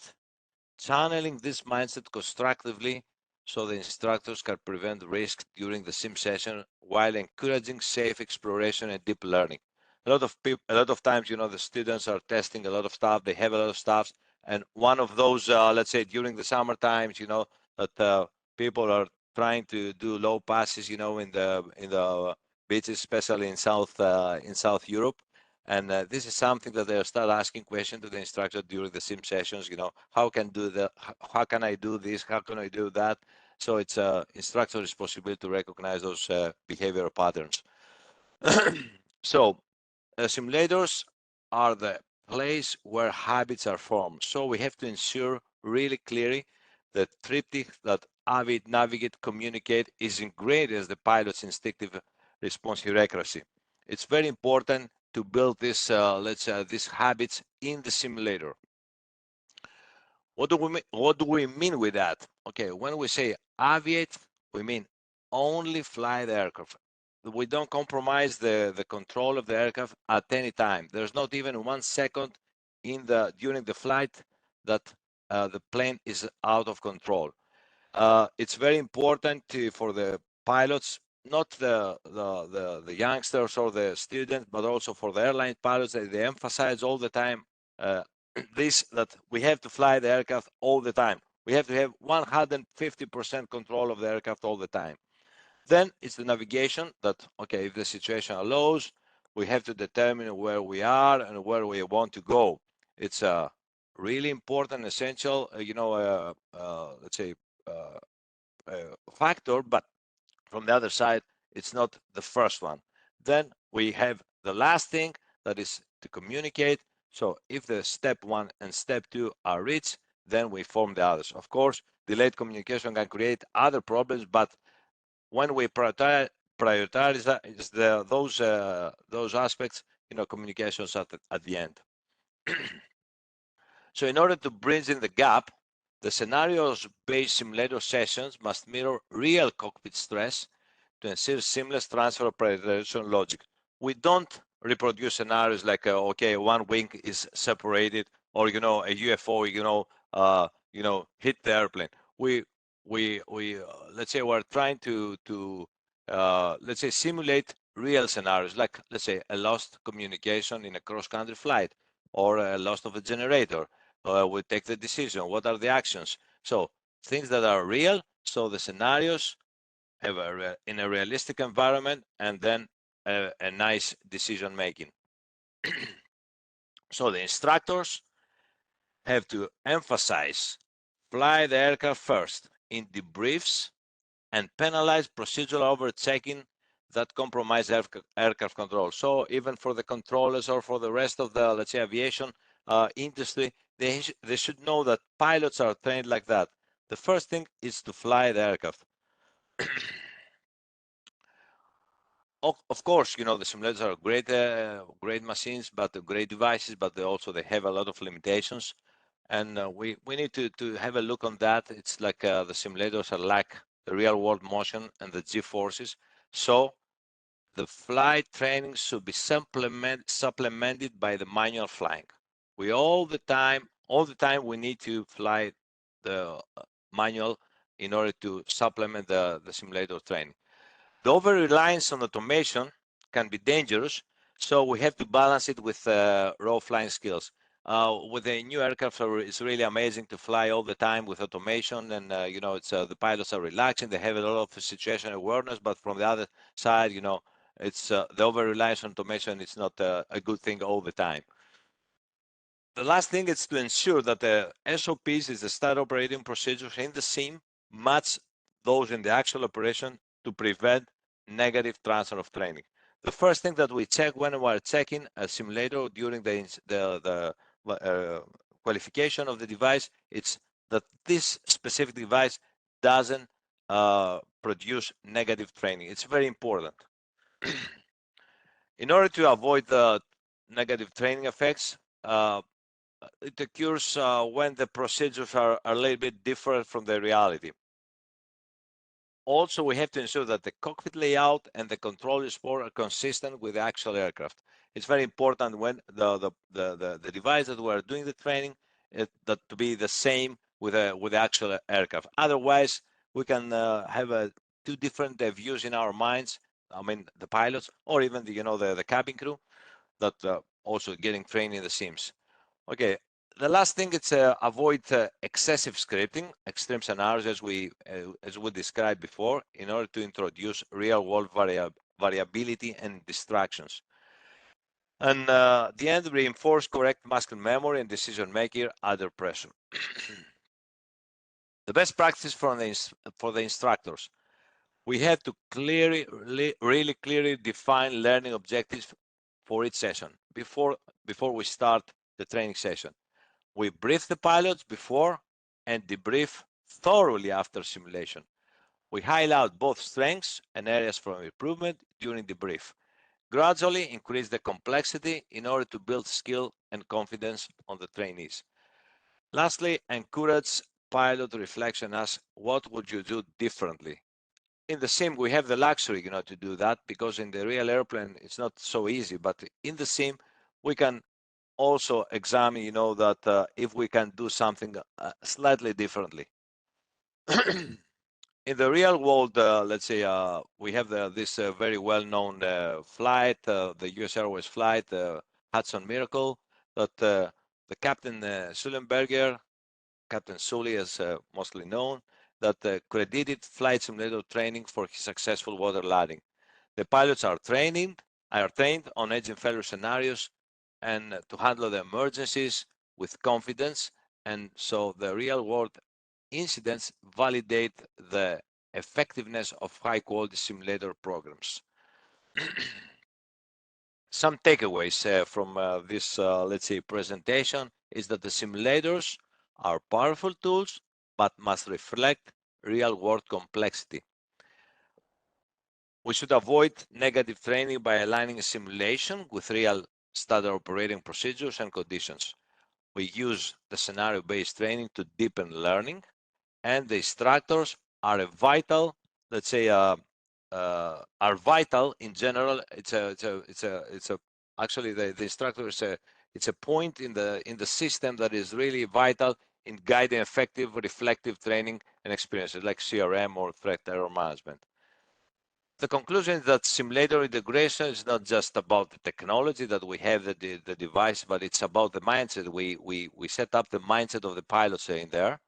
channeling this mindset constructively so the instructors can prevent risk during the sim session while encouraging safe exploration and deep learning. A lot of times, the students are testing a lot of stuff, they have a lot of stuff, and one of those, let's say during the summer times, that people are trying to do low passes, in the beaches, especially in South Europe. And this is something that they'll start asking questions to the instructor during the sim sessions. How can I do this? How can I do that? So it's instructor's responsibility to recognize those behavioral patterns. So simulators are the place where habits are formed. So we have to ensure really clearly that triptych that avid, navigate, communicate is ingrained as the pilot's instinctive responsive accuracy. It's very important to build this, these habits in the simulator. What do we mean with that? Okay, when we say aviate, we mean only fly the aircraft. We don't compromise the control of the aircraft at any time. There's not even 1 second during the flight that the plane is out of control. It's very important for the pilots, not the youngsters or the students, but also for the airline pilots, that they emphasize all the time that we have to fly the aircraft all the time. We have to have 150% control of the aircraft all the time. Then it's the navigation that, okay, if the situation allows, we have to determine where we are and where we want to go. It's a really important, essential, let's say, factor, but from the other side, it's not the first one. Then we have the last thing, that is to communicate. So if the step 1 and step 2 are reached, then we form the others. Of course, delayed communication can create other problems, but when we prioritize those aspects, communications at the end. So in order to bridge in the gap, The scenarios-based simulator sessions must mirror real cockpit stress to ensure seamless transfer of preparation logic. We don't reproduce scenarios like, okay, one wing is separated, or a UFO, hit the airplane. We let's say we're trying to let's say simulate real scenarios, like let's say a lost communication in a cross-country flight, or a loss of a generator. We take the decision. What are the actions? So things that are real. So the scenarios have in a realistic environment, and then a nice decision making. So the instructors have to emphasize fly the aircraft first in debriefs and penalize procedural overchecking that compromise aircraft control. So even for the controllers or for the rest of the, let's say, aviation industry, they should know that pilots are trained like that. The first thing is to fly the aircraft. Of course, the simulators are great machines, but great devices, but they have a lot of limitations, and we need to have a look on that. It's like the simulators are like the real world motion and the G-forces. So the flight training should be supplemented by the manual flying. We all the time we need to fly the manual in order to supplement the simulator training. The over-reliance on automation can be dangerous, so we have to balance it with raw flying skills. With the new aircraft, it's really amazing to fly all the time with automation, and it's the pilots are relaxing. They have a lot of situation awareness, but from the other side, it's the over-reliance on automation. It's not a good thing all the time. The last thing is to ensure that the SOPs, is the standard operating procedures in the sim, match those in the actual operation to prevent negative transfer of training. The first thing that we check when we are checking a simulator during the qualification of the device, it's that this specific device doesn't produce negative training. It's very important. In order to avoid the negative training effects, it occurs when the procedures are a little bit different from the reality. Also, we have to ensure that the cockpit layout and the control support are consistent with the actual aircraft. It's very important when the device that we're doing the training that to be the same with the actual aircraft. Otherwise, we can have two different views in our minds. I mean, the pilots or even the cabin crew that also getting trained in the sims. Okay, the last thing is avoid excessive scripting, extreme scenarios, as we described before, in order to introduce real-world variability and distractions. And the end, reinforce correct muscle memory and decision-making under pressure. The best practice for the instructors. We have to really clearly define learning objectives for each session before we start the training session. We brief the pilots before and debrief thoroughly after simulation. We highlight both strengths and areas for improvement during the brief. Gradually increase the complexity in order to build skill and confidence on the trainees. Lastly, encourage pilot reflection. Ask, what would you do differently? In the sim, we have the luxury, to do that, because in the real airplane, it's not so easy. But in the sim, we can also examine, that if we can do something slightly differently. In the real world, let's say we have this very well-known flight, the U.S. Airways flight, Hudson Miracle, that the Captain Sullenberger, Captain Sully is mostly known, that credited flight simulator training for his successful water landing. The pilots are trained on engine failure scenarios and to handle the emergencies with confidence, and so the real world incidents validate the effectiveness of high quality simulator programs. Some takeaways from this, let's say, presentation is that the simulators are powerful tools, but must reflect real world complexity. We should avoid negative training by aligning simulation with real standard operating procedures and conditions. we use the scenario-based training to deepen learning, and the instructors are a vital, let's say, are vital in general. Actually the instructor is it's a point in the system that is really vital in guiding effective reflective training and experiences like CRM or threat error management. The conclusion is that simulator integration is not just about the technology that we have, the device, but it's about the mindset. We set up the mindset of the pilots in there.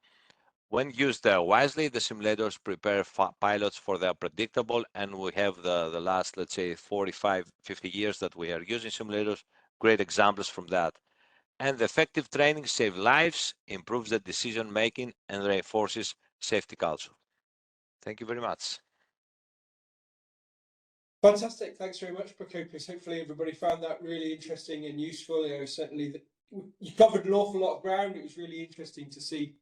When used wisely, the simulators prepare pilots for their predictable, and we have the last, let's say, 45, 50 years that we are using simulators, great examples from that. And the effective training saves lives, improves the decision making, and reinforces safety culture. Thank you very much. Fantastic. Thanks very much, Prokopis. Hopefully everybody found that really interesting and useful. Certainly you covered an awful lot of ground. It was really interesting to see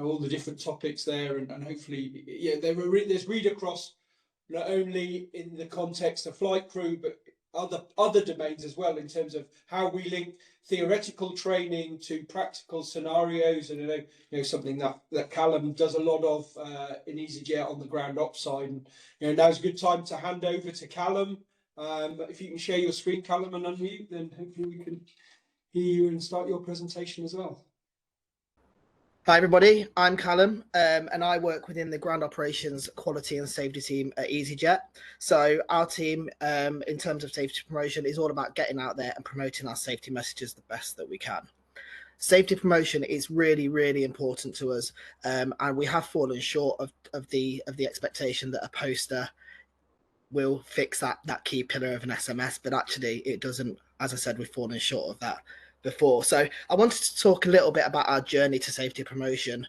all the different topics there, and hopefully, yeah, there's read across not only in the context of flight crew, but other domains as well, in terms of how we link theoretical training to practical scenarios. And I know something that Callum does a lot of in easyJet on the ground ops side. And now's a good time to hand over to Callum. If you can share your screen, Callum, and unmute, then hopefully we can hear you and start your presentation as well. Hi everybody, I'm Callum and I work within the ground operations quality and safety team at easyJet. So our team in terms of safety promotion is all about getting out there and promoting our safety messages the best that we can. Safety promotion is really, really important to us, and we have fallen short of the expectation that a poster will fix that key pillar of an SMS, but actually it doesn't. As I said, we've fallen short of that before. So I wanted to talk a little bit about our journey to safety promotion,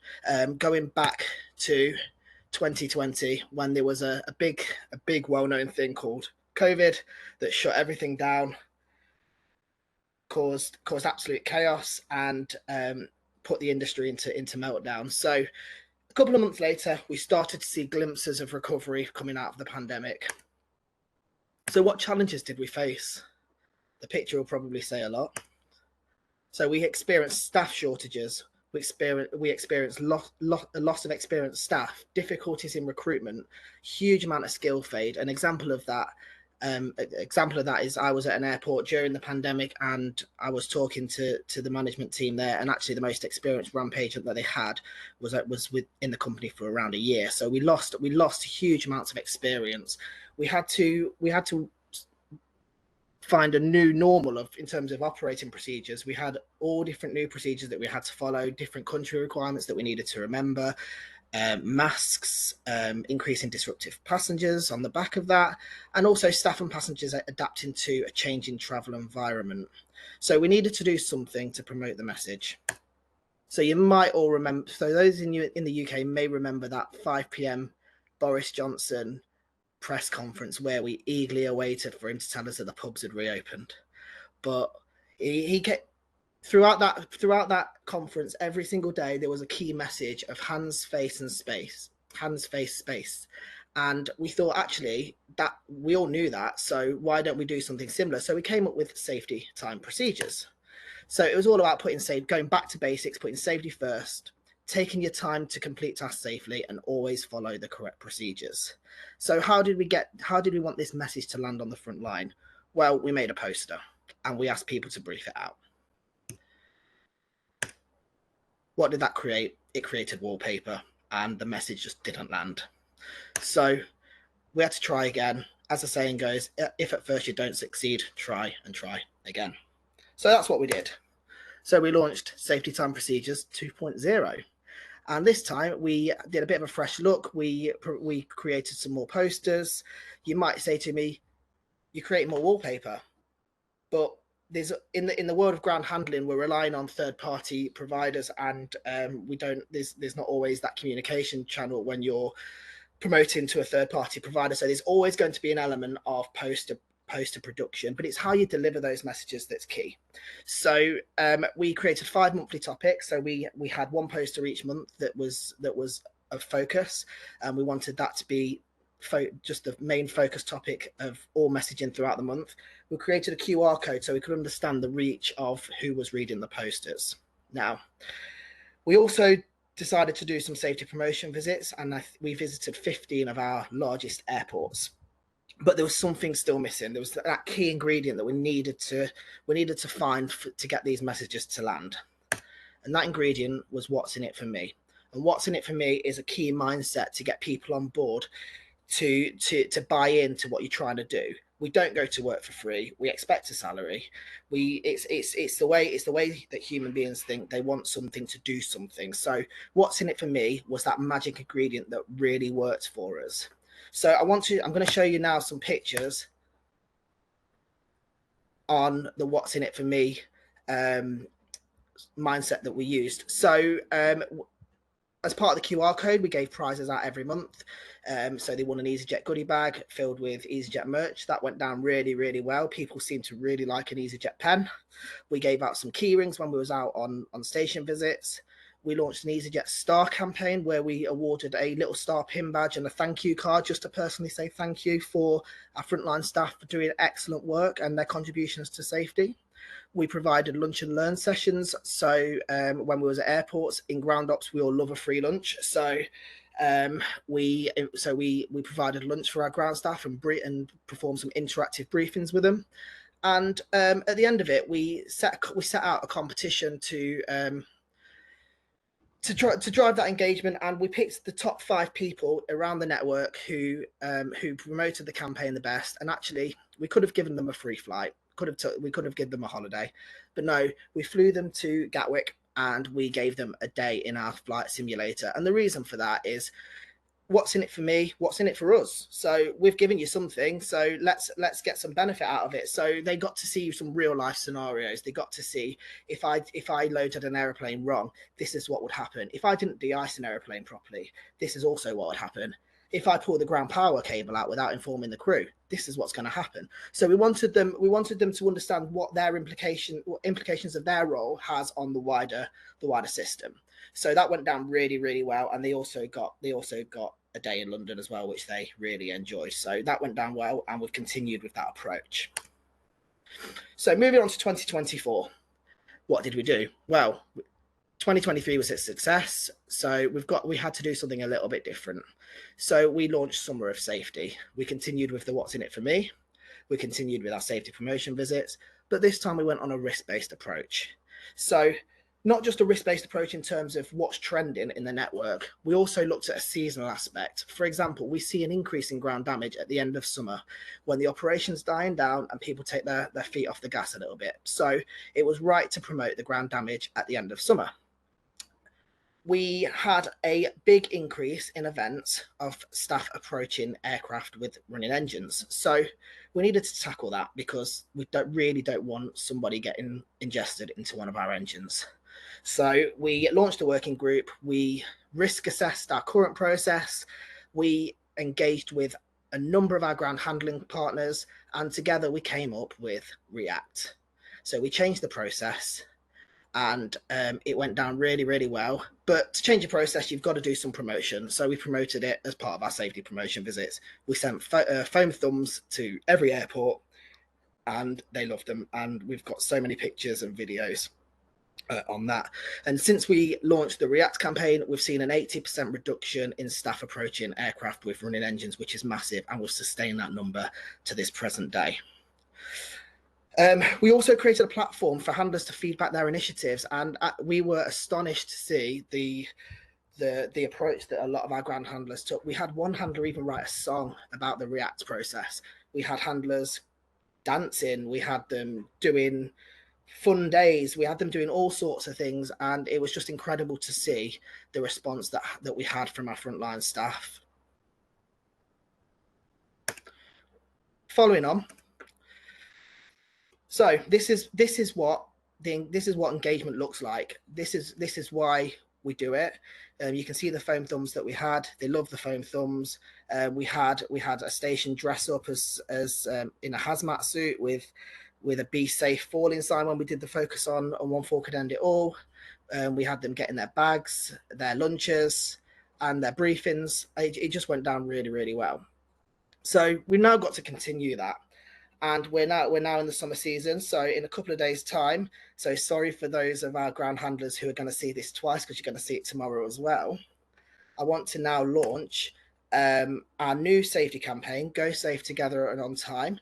going back to 2020 when there was a big well-known thing called COVID that shut everything down, caused absolute chaos, and put the industry into meltdown. So a couple of months later, we started to see glimpses of recovery coming out of the pandemic. So what challenges did we face? The picture will probably say a lot. So we experienced staff shortages. We experienced a loss of experienced staff, difficulties in recruitment, huge amount of skill fade. An example of that is I was at an airport during the pandemic, and I was talking to the management team there, and actually the most experienced ramp agent that they had was within the company for around a year. So we lost huge amounts of experience. We had to find a new normal in terms of operating procedures. We had all different new procedures that we had to follow, different country requirements that we needed to remember, masks, increasing disruptive passengers on the back of that, and also staff and passengers adapting to a changing travel environment. So we needed to do something to promote the message. So you might all remember, so those in the UK may remember that 5 p.m. Boris Johnson press conference where we eagerly awaited for him to tell us that the pubs had reopened. But he kept throughout that conference, every single day there was a key message of hands, face, and space. Hands, face, space. And we thought, actually, that we all knew that, so why don't we do something similar? So we came up with safety time procedures. So it was all about going back to basics, putting safety first, taking your time to complete tasks safely, and always follow the correct procedures. So how did we want this message to land on the front line? Well, we made a poster and we asked people to brief it out. What did that create? It created wallpaper, and the message just didn't land. So we had to try again. As the saying goes, if at first you don't succeed, try and try again. So that's what we did. So we launched Safety Time Procedures 2.0. And this time we did a bit of a fresh look. We created some more posters. You might say to me, you create more wallpaper, but there's in the world of ground handling, we're relying on third-party providers, and there's not always that communication channel when you're promoting to a third-party provider. So there's always going to be an element of poster production, but it's how you deliver those messages that's key. So we created 5 monthly topics. So we had one poster each month that was of focus, and we wanted that to be just the main focus topic of all messaging throughout the month. We created a QR code so we could understand the reach of who was reading the posters. Now, we also decided to do some safety promotion visits, and we visited 15 of our largest airports. But there was something still missing. There was that key ingredient that we needed to find to get these messages to land. And that ingredient was what's in it for me. And what's in it for me is a key mindset to get people on board to buy into what you're trying to do. We don't go to work for free. We expect a salary. It's the way that human beings think. They want something to do something. So what's in it for me was that magic ingredient that really worked for us. So I'm going to show you now some pictures on the what's in it for me mindset that we used. So as part of the QR code, we gave prizes out every month. So they won an easyJet goodie bag filled with easyJet merch. That went down really, really well. People seemed to really like an easyJet pen. We gave out some key rings when we was out on station visits. We launched an easyJet star campaign where we awarded a little star pin badge and a thank you card just to personally say thank you for our frontline staff for doing excellent work and their contributions to safety. We provided lunch and learn sessions. So when we was at airports, in ground ops, we all love a free lunch. So we provided lunch for our ground staff and performed some interactive briefings with them. And at the end of it, we set out a competition to drive that engagement, and we picked the top 5 people around the network who promoted the campaign the best. And actually, we could have given them a free flight. We could have given them a holiday, but no, we flew them to Gatwick and we gave them a day in our flight simulator. And the reason for that is, what's in it for me? What's in it for us? So we've given you something, so let's get some benefit out of it. So they got to see some real life scenarios. They got to see if I loaded an airplane wrong, this is what would happen. If I didn't de-ice an airplane properly, this is also what would happen. If I pull the ground power cable out without informing the crew, this is what's going to happen. So we wanted them to understand what their implications of their role has on the wider system. So that went down really, really well, and they also got a day in London as well, which they really enjoyed. So that went down well, and we've continued with that approach. So moving on to 2024, what did we do? Well, 2023 was a success, so we had to do something a little bit different. So we launched Summer of Safety. We continued with the what's in it for me. We continued with our safety promotion visits, but this time we went on a risk-based approach. So not just a risk-based approach in terms of what's trending in the network, we also looked at a seasonal aspect. For example, we see an increase in ground damage at the end of summer when the operation's dying down and people take their feet off the gas a little bit. So it was right to promote the ground damage at the end of summer. We had a big increase in events of staff approaching aircraft with running engines. So we needed to tackle that because we really don't want somebody getting ingested into one of our engines. So we launched a working group. We risk assessed our current process. We engaged with a number of our ground handling partners, and together we came up with React. So we changed the process, and it went down really, really well. But to change your process, you've got to do some promotion. So we promoted it as part of our safety promotion visits. We sent foam thumbs to every airport, and they loved them. And we've got so many pictures and videos on that. And since we launched the React campaign, we've seen an 80% reduction in staff approaching aircraft with running engines, which is massive, and we'll sustain that number to this present day. We also created a platform for handlers to feedback their initiatives, and we were astonished to see the approach that a lot of our ground handlers took. We had one handler even write a song about the React process. We had handlers dancing, we had them doing fun days, we had them doing all sorts of things, and it was just incredible to see the response that we had from our frontline staff. Following on, so this is what engagement looks like. This is why we do it. You can see the foam thumbs that we had. They love the foam thumbs. We had a station dress up as in a hazmat suit with a "Be Safe" falling sign when we did the focus on One Fall Could End It All. We had them getting their bags, their lunches, and their briefings. It just went down really, really well. So we've now got to continue that. and we're now in the summer season. So in a couple of days' time, so sorry for those of our ground handlers who are going to see this twice, because you're going to see it tomorrow as well. I want to now launch our new safety campaign, Go Safe Together and On Time.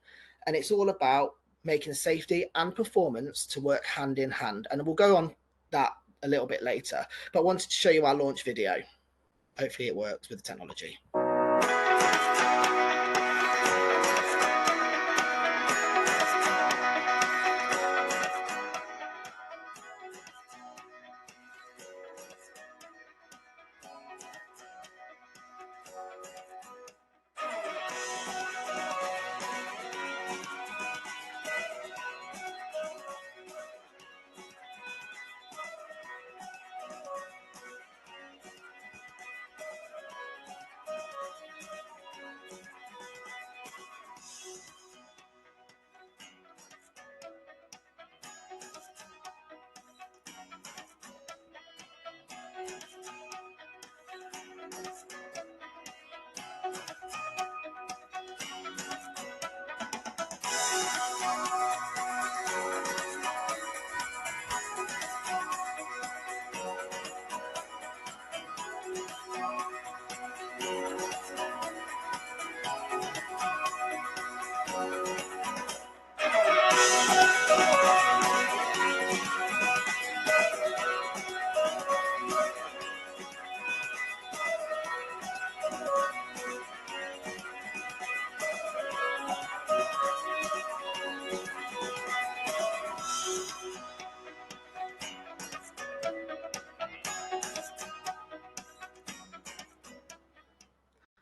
And it's all about making safety and performance to work hand in hand. And we'll go on that a little bit later. But I wanted to show you our launch video. Hopefully it works with the technology.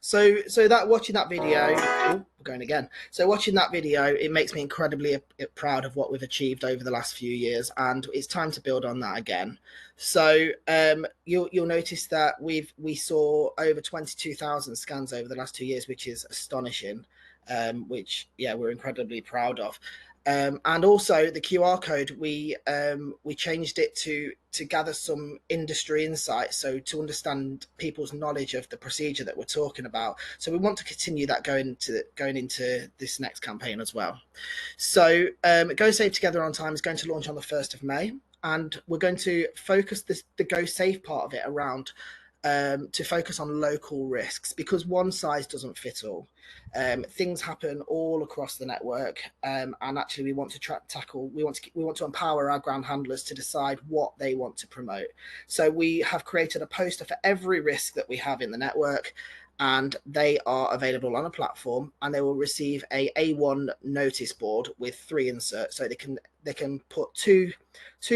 So that watching that video, we're going again. So watching that video, it makes me incredibly proud of what we've achieved over the last few years, and it's time to build on that again. So you'll notice that we saw over 22,000 scans over the last 2 years, which is astonishing. Which we're incredibly proud of. And also the QR code, we changed it to gather some industry insights, so to understand people's knowledge of the procedure that we're talking about. So we want to continue that going into this next campaign as well. So Go Safe Together on Time is going to launch on the 1st of May, and we're going to focus the Go Safe part of it around to focus on local risks, because one size doesn't fit all. Things happen all across the network, and actually we want to we want to empower our ground handlers to decide what they want to promote. So we have created a poster for every risk that we have in the network, and they are available on a platform, and they will receive a A1 notice board with 3 inserts, so they can put two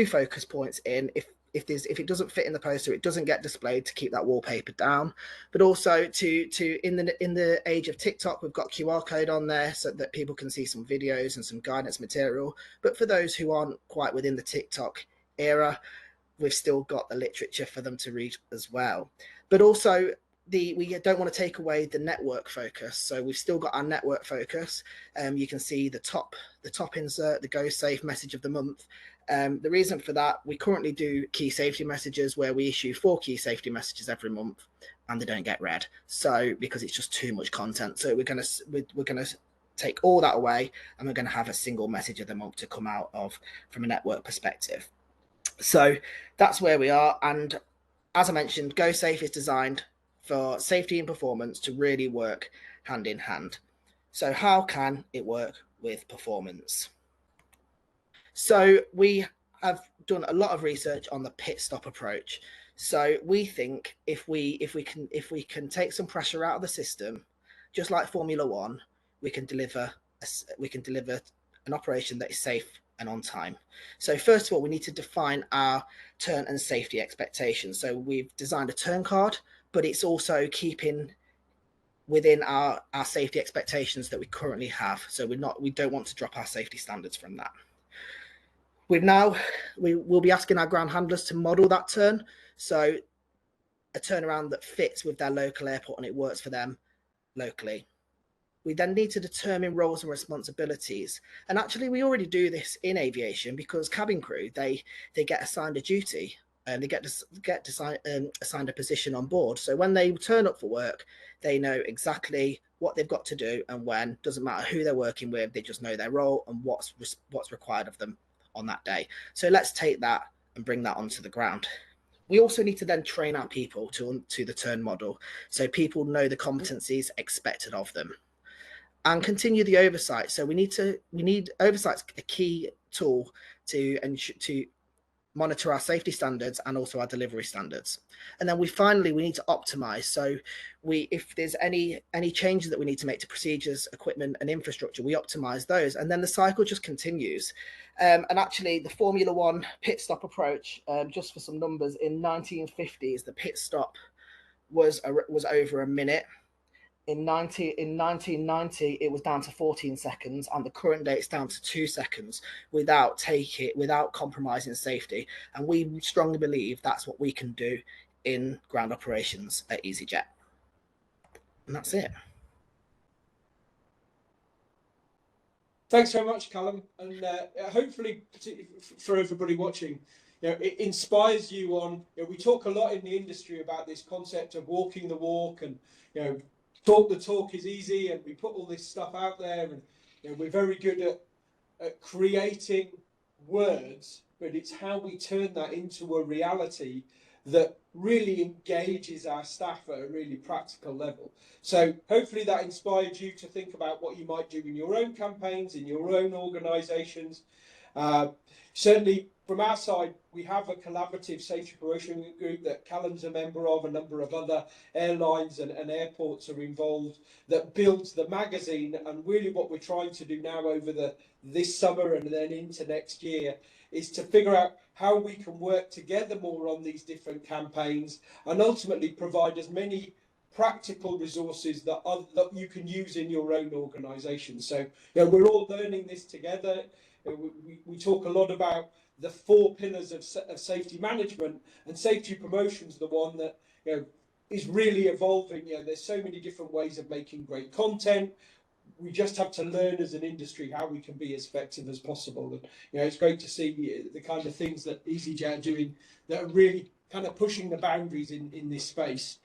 focus points in. If it doesn't fit in the poster, it doesn't get displayed to keep that wallpaper down. But also in the age of TikTok, we've got QR code on there so that people can see some videos and some guidance material. But for those who aren't quite within the TikTok era, we've still got the literature for them to read as well. But also we don't want to take away the network focus, so we've still got our network focus. You can see the top insert, the Go Safe message of the month. The reason for that, we currently do key safety messages where we issue 4 key safety messages every month, and they don't get read. So because it's just too much content, so we're gonna take all that away, and we're gonna have a single message of the month to come out of from a network perspective. So that's where we are. And as I mentioned, Go Safe is designed for safety and performance to really work hand in hand. So how can it work with performance? So we have done a lot of research on the pit stop approach. So we think if we can take some pressure out of the system, just like Formula One, we can deliver an operation that is safe and on time. So first of all, we need to define our turn and safety expectations. So we've designed a turn card, but it's also keeping within our safety expectations that we currently have. So we don't want to drop our safety standards from that. We will be asking our ground handlers to model that turn, so a turnaround that fits with their local airport and it works for them locally. We then need to determine roles and responsibilities, and actually we already do this in aviation, because cabin crew they get assigned a duty, and they get assigned a position on board. So when they turn up for work, they know exactly what they've got to do and when. Doesn't matter who they're working with, they just know their role and what's required of them on that day. So let's take that and bring that onto the ground. We also need to then train our people to the turn model, so people know the competencies expected of them, and continue the oversight. So we need oversight's a key tool to monitor our safety standards and also our delivery standards. And then we need to optimize. So if there's any changes that we need to make to procedures, equipment and infrastructure, we optimize those. And then the cycle just continues. And actually the Formula One pit stop approach, just for some numbers, in 1950s, the pit stop was over a minute. In 1990, it was down to 14 seconds, and the current day it's down to 2 seconds without compromising safety. And we strongly believe that's what we can do in ground operations at easyJet. And that's it. Thanks very much, Callum, and hopefully for everybody watching, it inspires you on. We talk a lot in the industry about this concept of walking the walk, and talk the talk is easy, and we put all this stuff out there, and we're very good at creating words, but it's how we turn that into a reality that really engages our staff at a really practical level. So hopefully that inspired you to think about what you might do in your own campaigns, in your own organisations. Certainly from our side, we have a collaborative safety promotion group that Callum's a member of, a number of other airlines and airports are involved, that builds the magazine. And really what we're trying to do now over this summer and then into next year is to figure out how we can work together more on these different campaigns and ultimately provide as many practical resources that you can use in your own organisation. So we're all learning this together. We talk a lot about the 4 pillars of safety management, and safety promotion is the one that is really evolving. There's so many different ways of making great content. We just have to learn as an industry how we can be as effective as possible. And it's great to see the kind of things that easyJet are doing that are really kind of pushing the boundaries in this space.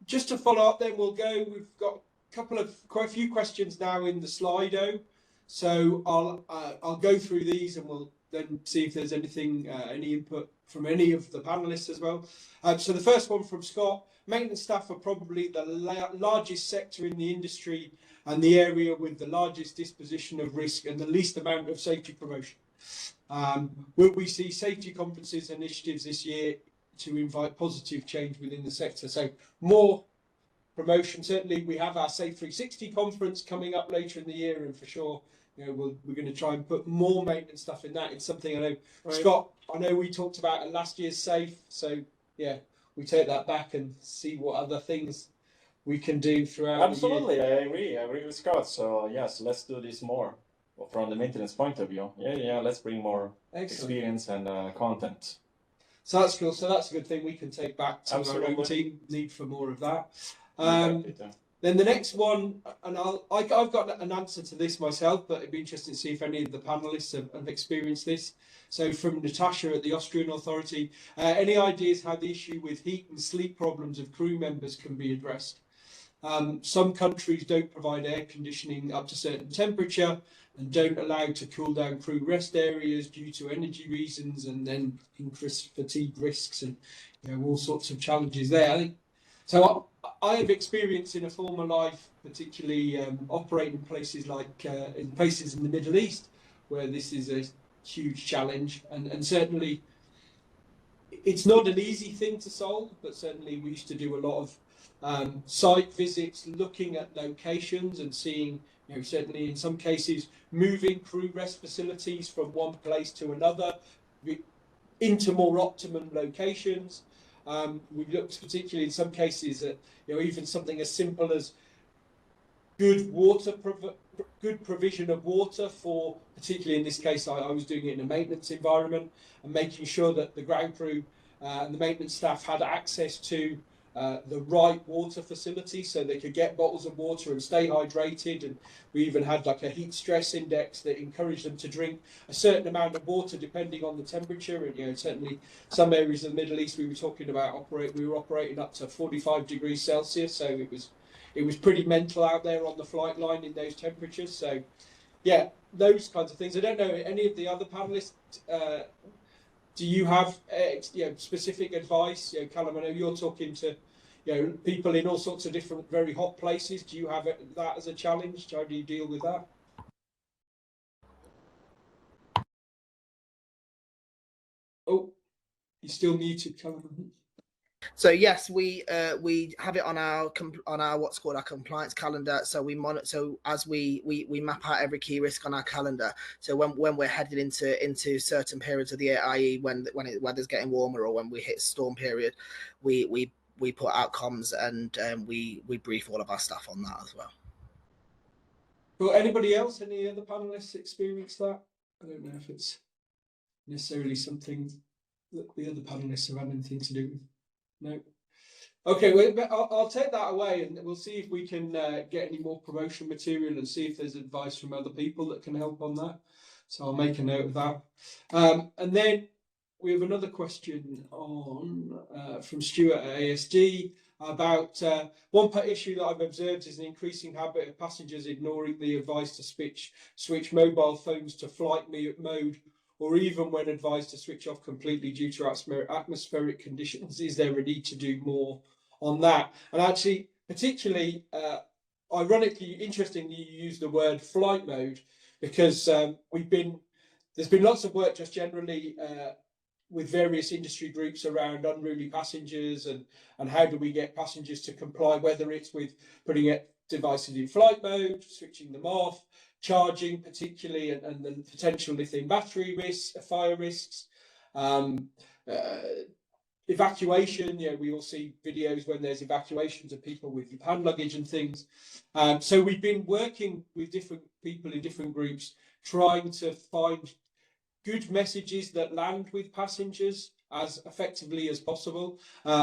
Just to follow up, then we've got quite a few questions now in the Slido. So I'll go through these, and we'll then see if there's anything, any input from any of the panelists as well. So the first one from Scott: maintenance staff are probably the largest sector in the industry and the area with the largest disposition of risk and the least amount of safety promotion. Will we see safety conferences initiatives this year to invite positive change within the sector? So more promotion. Certainly we have our Safe 360 conference coming up later in the year, and for sure we're going to try and put more maintenance stuff in that. It's something I know, right. Scott, I know we talked about at last year's Safe, so yeah, we take that back and see what other things we can do throughout Absolutely, the year. I agree with Scott. So yes, let's do this more from the maintenance point of view. Yeah, let's bring more experience and content. So that's cool. So that's a good thing we can take back to our own team. Need for more of that. Then the next one, and I've got an answer to this myself, but it'd be interesting to see if any of the panelists have experienced this. So from Natasha at the Austrian Authority, any ideas how the issue with heat and sleep problems of crew members can be addressed? Some countries don't provide air conditioning up to a certain temperature and don't allow to cool down crew rest areas due to energy reasons, and then increased fatigue risks and all sorts of challenges there. I think so. I have experience in a former life, particularly operating places like in places in the Middle East, where this is a huge challenge, and certainly it's not an easy thing to solve, but certainly we used to do a lot of site visits, looking at locations and seeing, certainly in some cases, moving crew rest facilities from one place to another into more optimum locations. We've looked particularly in some cases at even something as simple as good provision of water for, particularly in this case I was doing it in a maintenance environment, and making sure that the ground crew and the maintenance staff had access to the right water facility so they could get bottles of water and stay hydrated. And we even had like a heat stress index that encouraged them to drink a certain amount of water depending on the temperature. And, you know, certainly some areas of the Middle East we were talking about we were operating up to 45 degrees Celsius. So it was pretty mental out there on the flight line in those temperatures. So yeah, those kinds of things. I don't know, any of the other panelists, do you have specific advice? You know, Callum, I know you're talking to people in all sorts of different very hot places. Do you have that as a challenge? How do you deal with that? Oh, you're still muted, Callum. So yes, we have it on our what's called our compliance calendar. So we monitor. So as we map out every key risk on our calendar. So when we're headed into certain periods of the year, i.e. when weather's getting warmer or when we hit storm period, we put out comms and we brief all of our staff on that as well. Well, anybody else? Any other panelists experience that? I don't know if it's necessarily something that the other panelists have had anything to do with. No. Okay, well, I'll take that away and we'll see if we can get any more promotion material and see if there's advice from other people that can help on that. So I'll make a note of that. And then we have another question on from Stuart at ASD about one issue that I've observed is an increasing habit of passengers ignoring the advice to switch mobile phones to flight mode, or even when advised to switch off completely due to atmospheric conditions. Is there a need to do more on that? And actually, particularly, ironically, interestingly, you use the word flight mode because there's been lots of work just generally with various industry groups around unruly passengers and how do we get passengers to comply, whether it's with putting devices in flight mode, switching them off, charging particularly, and then potential lithium battery risks, fire risks, evacuation. You know, we all see videos when there's evacuations of people with hand luggage and things. So we've been working with different people in different groups, trying to find good messages that land with passengers as effectively as possible.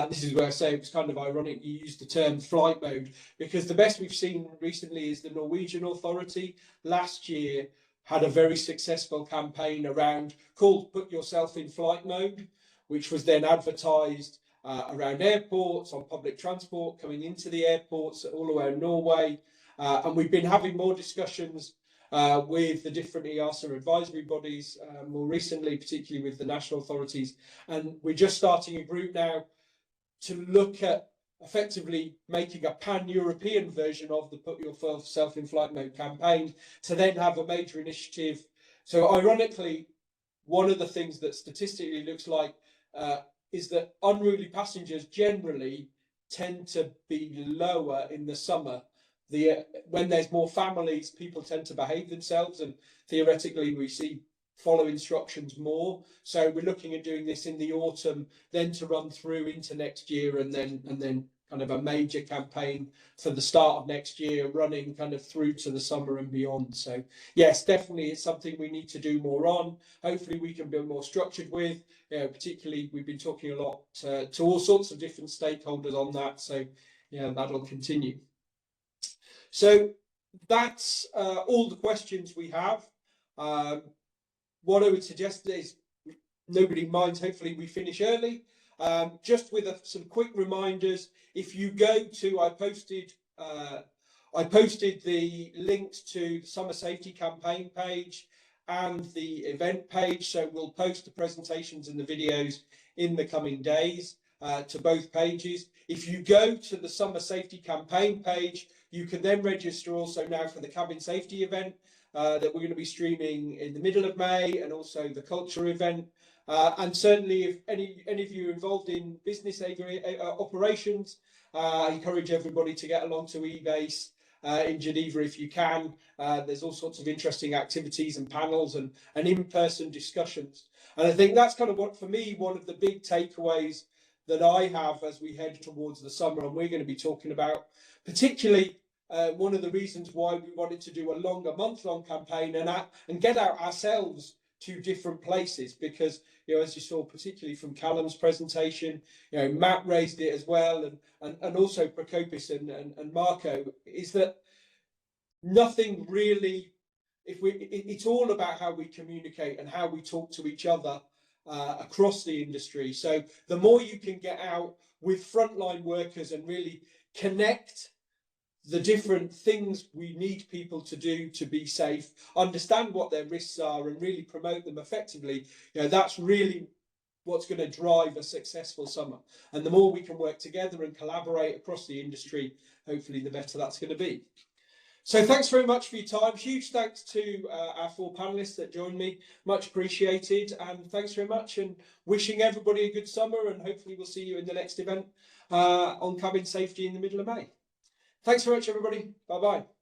This is where I say it was kind of ironic you used the term flight mode, because the best we've seen recently is the Norwegian authority last year had a very successful campaign called Put Yourself in Flight Mode, which was then advertised around airports, on public transport, coming into the airports all around Norway. And we've been having more discussions with the different EASA advisory bodies, more recently, particularly with the national authorities. And we're just starting a group now to look at effectively making a pan-European version of the Put Yourself in Flight Mode campaign to then have a major initiative. So ironically, one of the things that statistically looks like is that unruly passengers generally tend to be lower in the summer. When there's more families, people tend to behave themselves, and theoretically we follow instructions more. So we're looking at doing this in the autumn, then to run through into next year, and then kind of a major campaign for the start of next year, running kind of through to the summer and beyond. So yes, definitely it's something we need to do more on. Hopefully we can be more structured with. Particularly we've been talking a lot to all sorts of different stakeholders on that. So yeah, that'll continue. So that's all the questions we have. What I would suggest is nobody minds, hopefully we finish early. Just with some quick reminders, if you go to, I posted the links to the Summer Safety Campaign page and the event page. So we'll post the presentations and the videos in the coming days to both pages. If you go to the Summer Safety Campaign page, you can then register also now for the cabin safety event that we're going to be streaming in the middle of May, and also the culture event. And certainly if any of you are involved in business operations, I encourage everybody to get along to eBase in Geneva if you can. There's all sorts of interesting activities and panels and in-person discussions. And I think that's kind of what, for me, one of the big takeaways that I have as we head towards the summer, and we're going to be talking about, particularly one of the reasons why we wanted to do a longer month-long campaign and get out ourselves to different places, because, you know, as you saw, particularly from Callum's presentation, you know, Matt raised it as well, and also Prokopis and Marco, is that nothing really, it's all about how we communicate and how we talk to each other across the industry. So the more you can get out with frontline workers and really connect the different things we need people to do to be safe, understand what their risks are, and really promote them effectively, you know, that's really what's going to drive a successful summer. And the more we can work together and collaborate across the industry, hopefully the better that's going to be. So thanks very much for your time. Huge thanks to our 4 panelists that joined me. Much appreciated. And thanks very much, and wishing everybody a good summer, and hopefully we'll see you in the next event on cabin safety in the middle of May. Thanks very much, everybody. Bye-bye.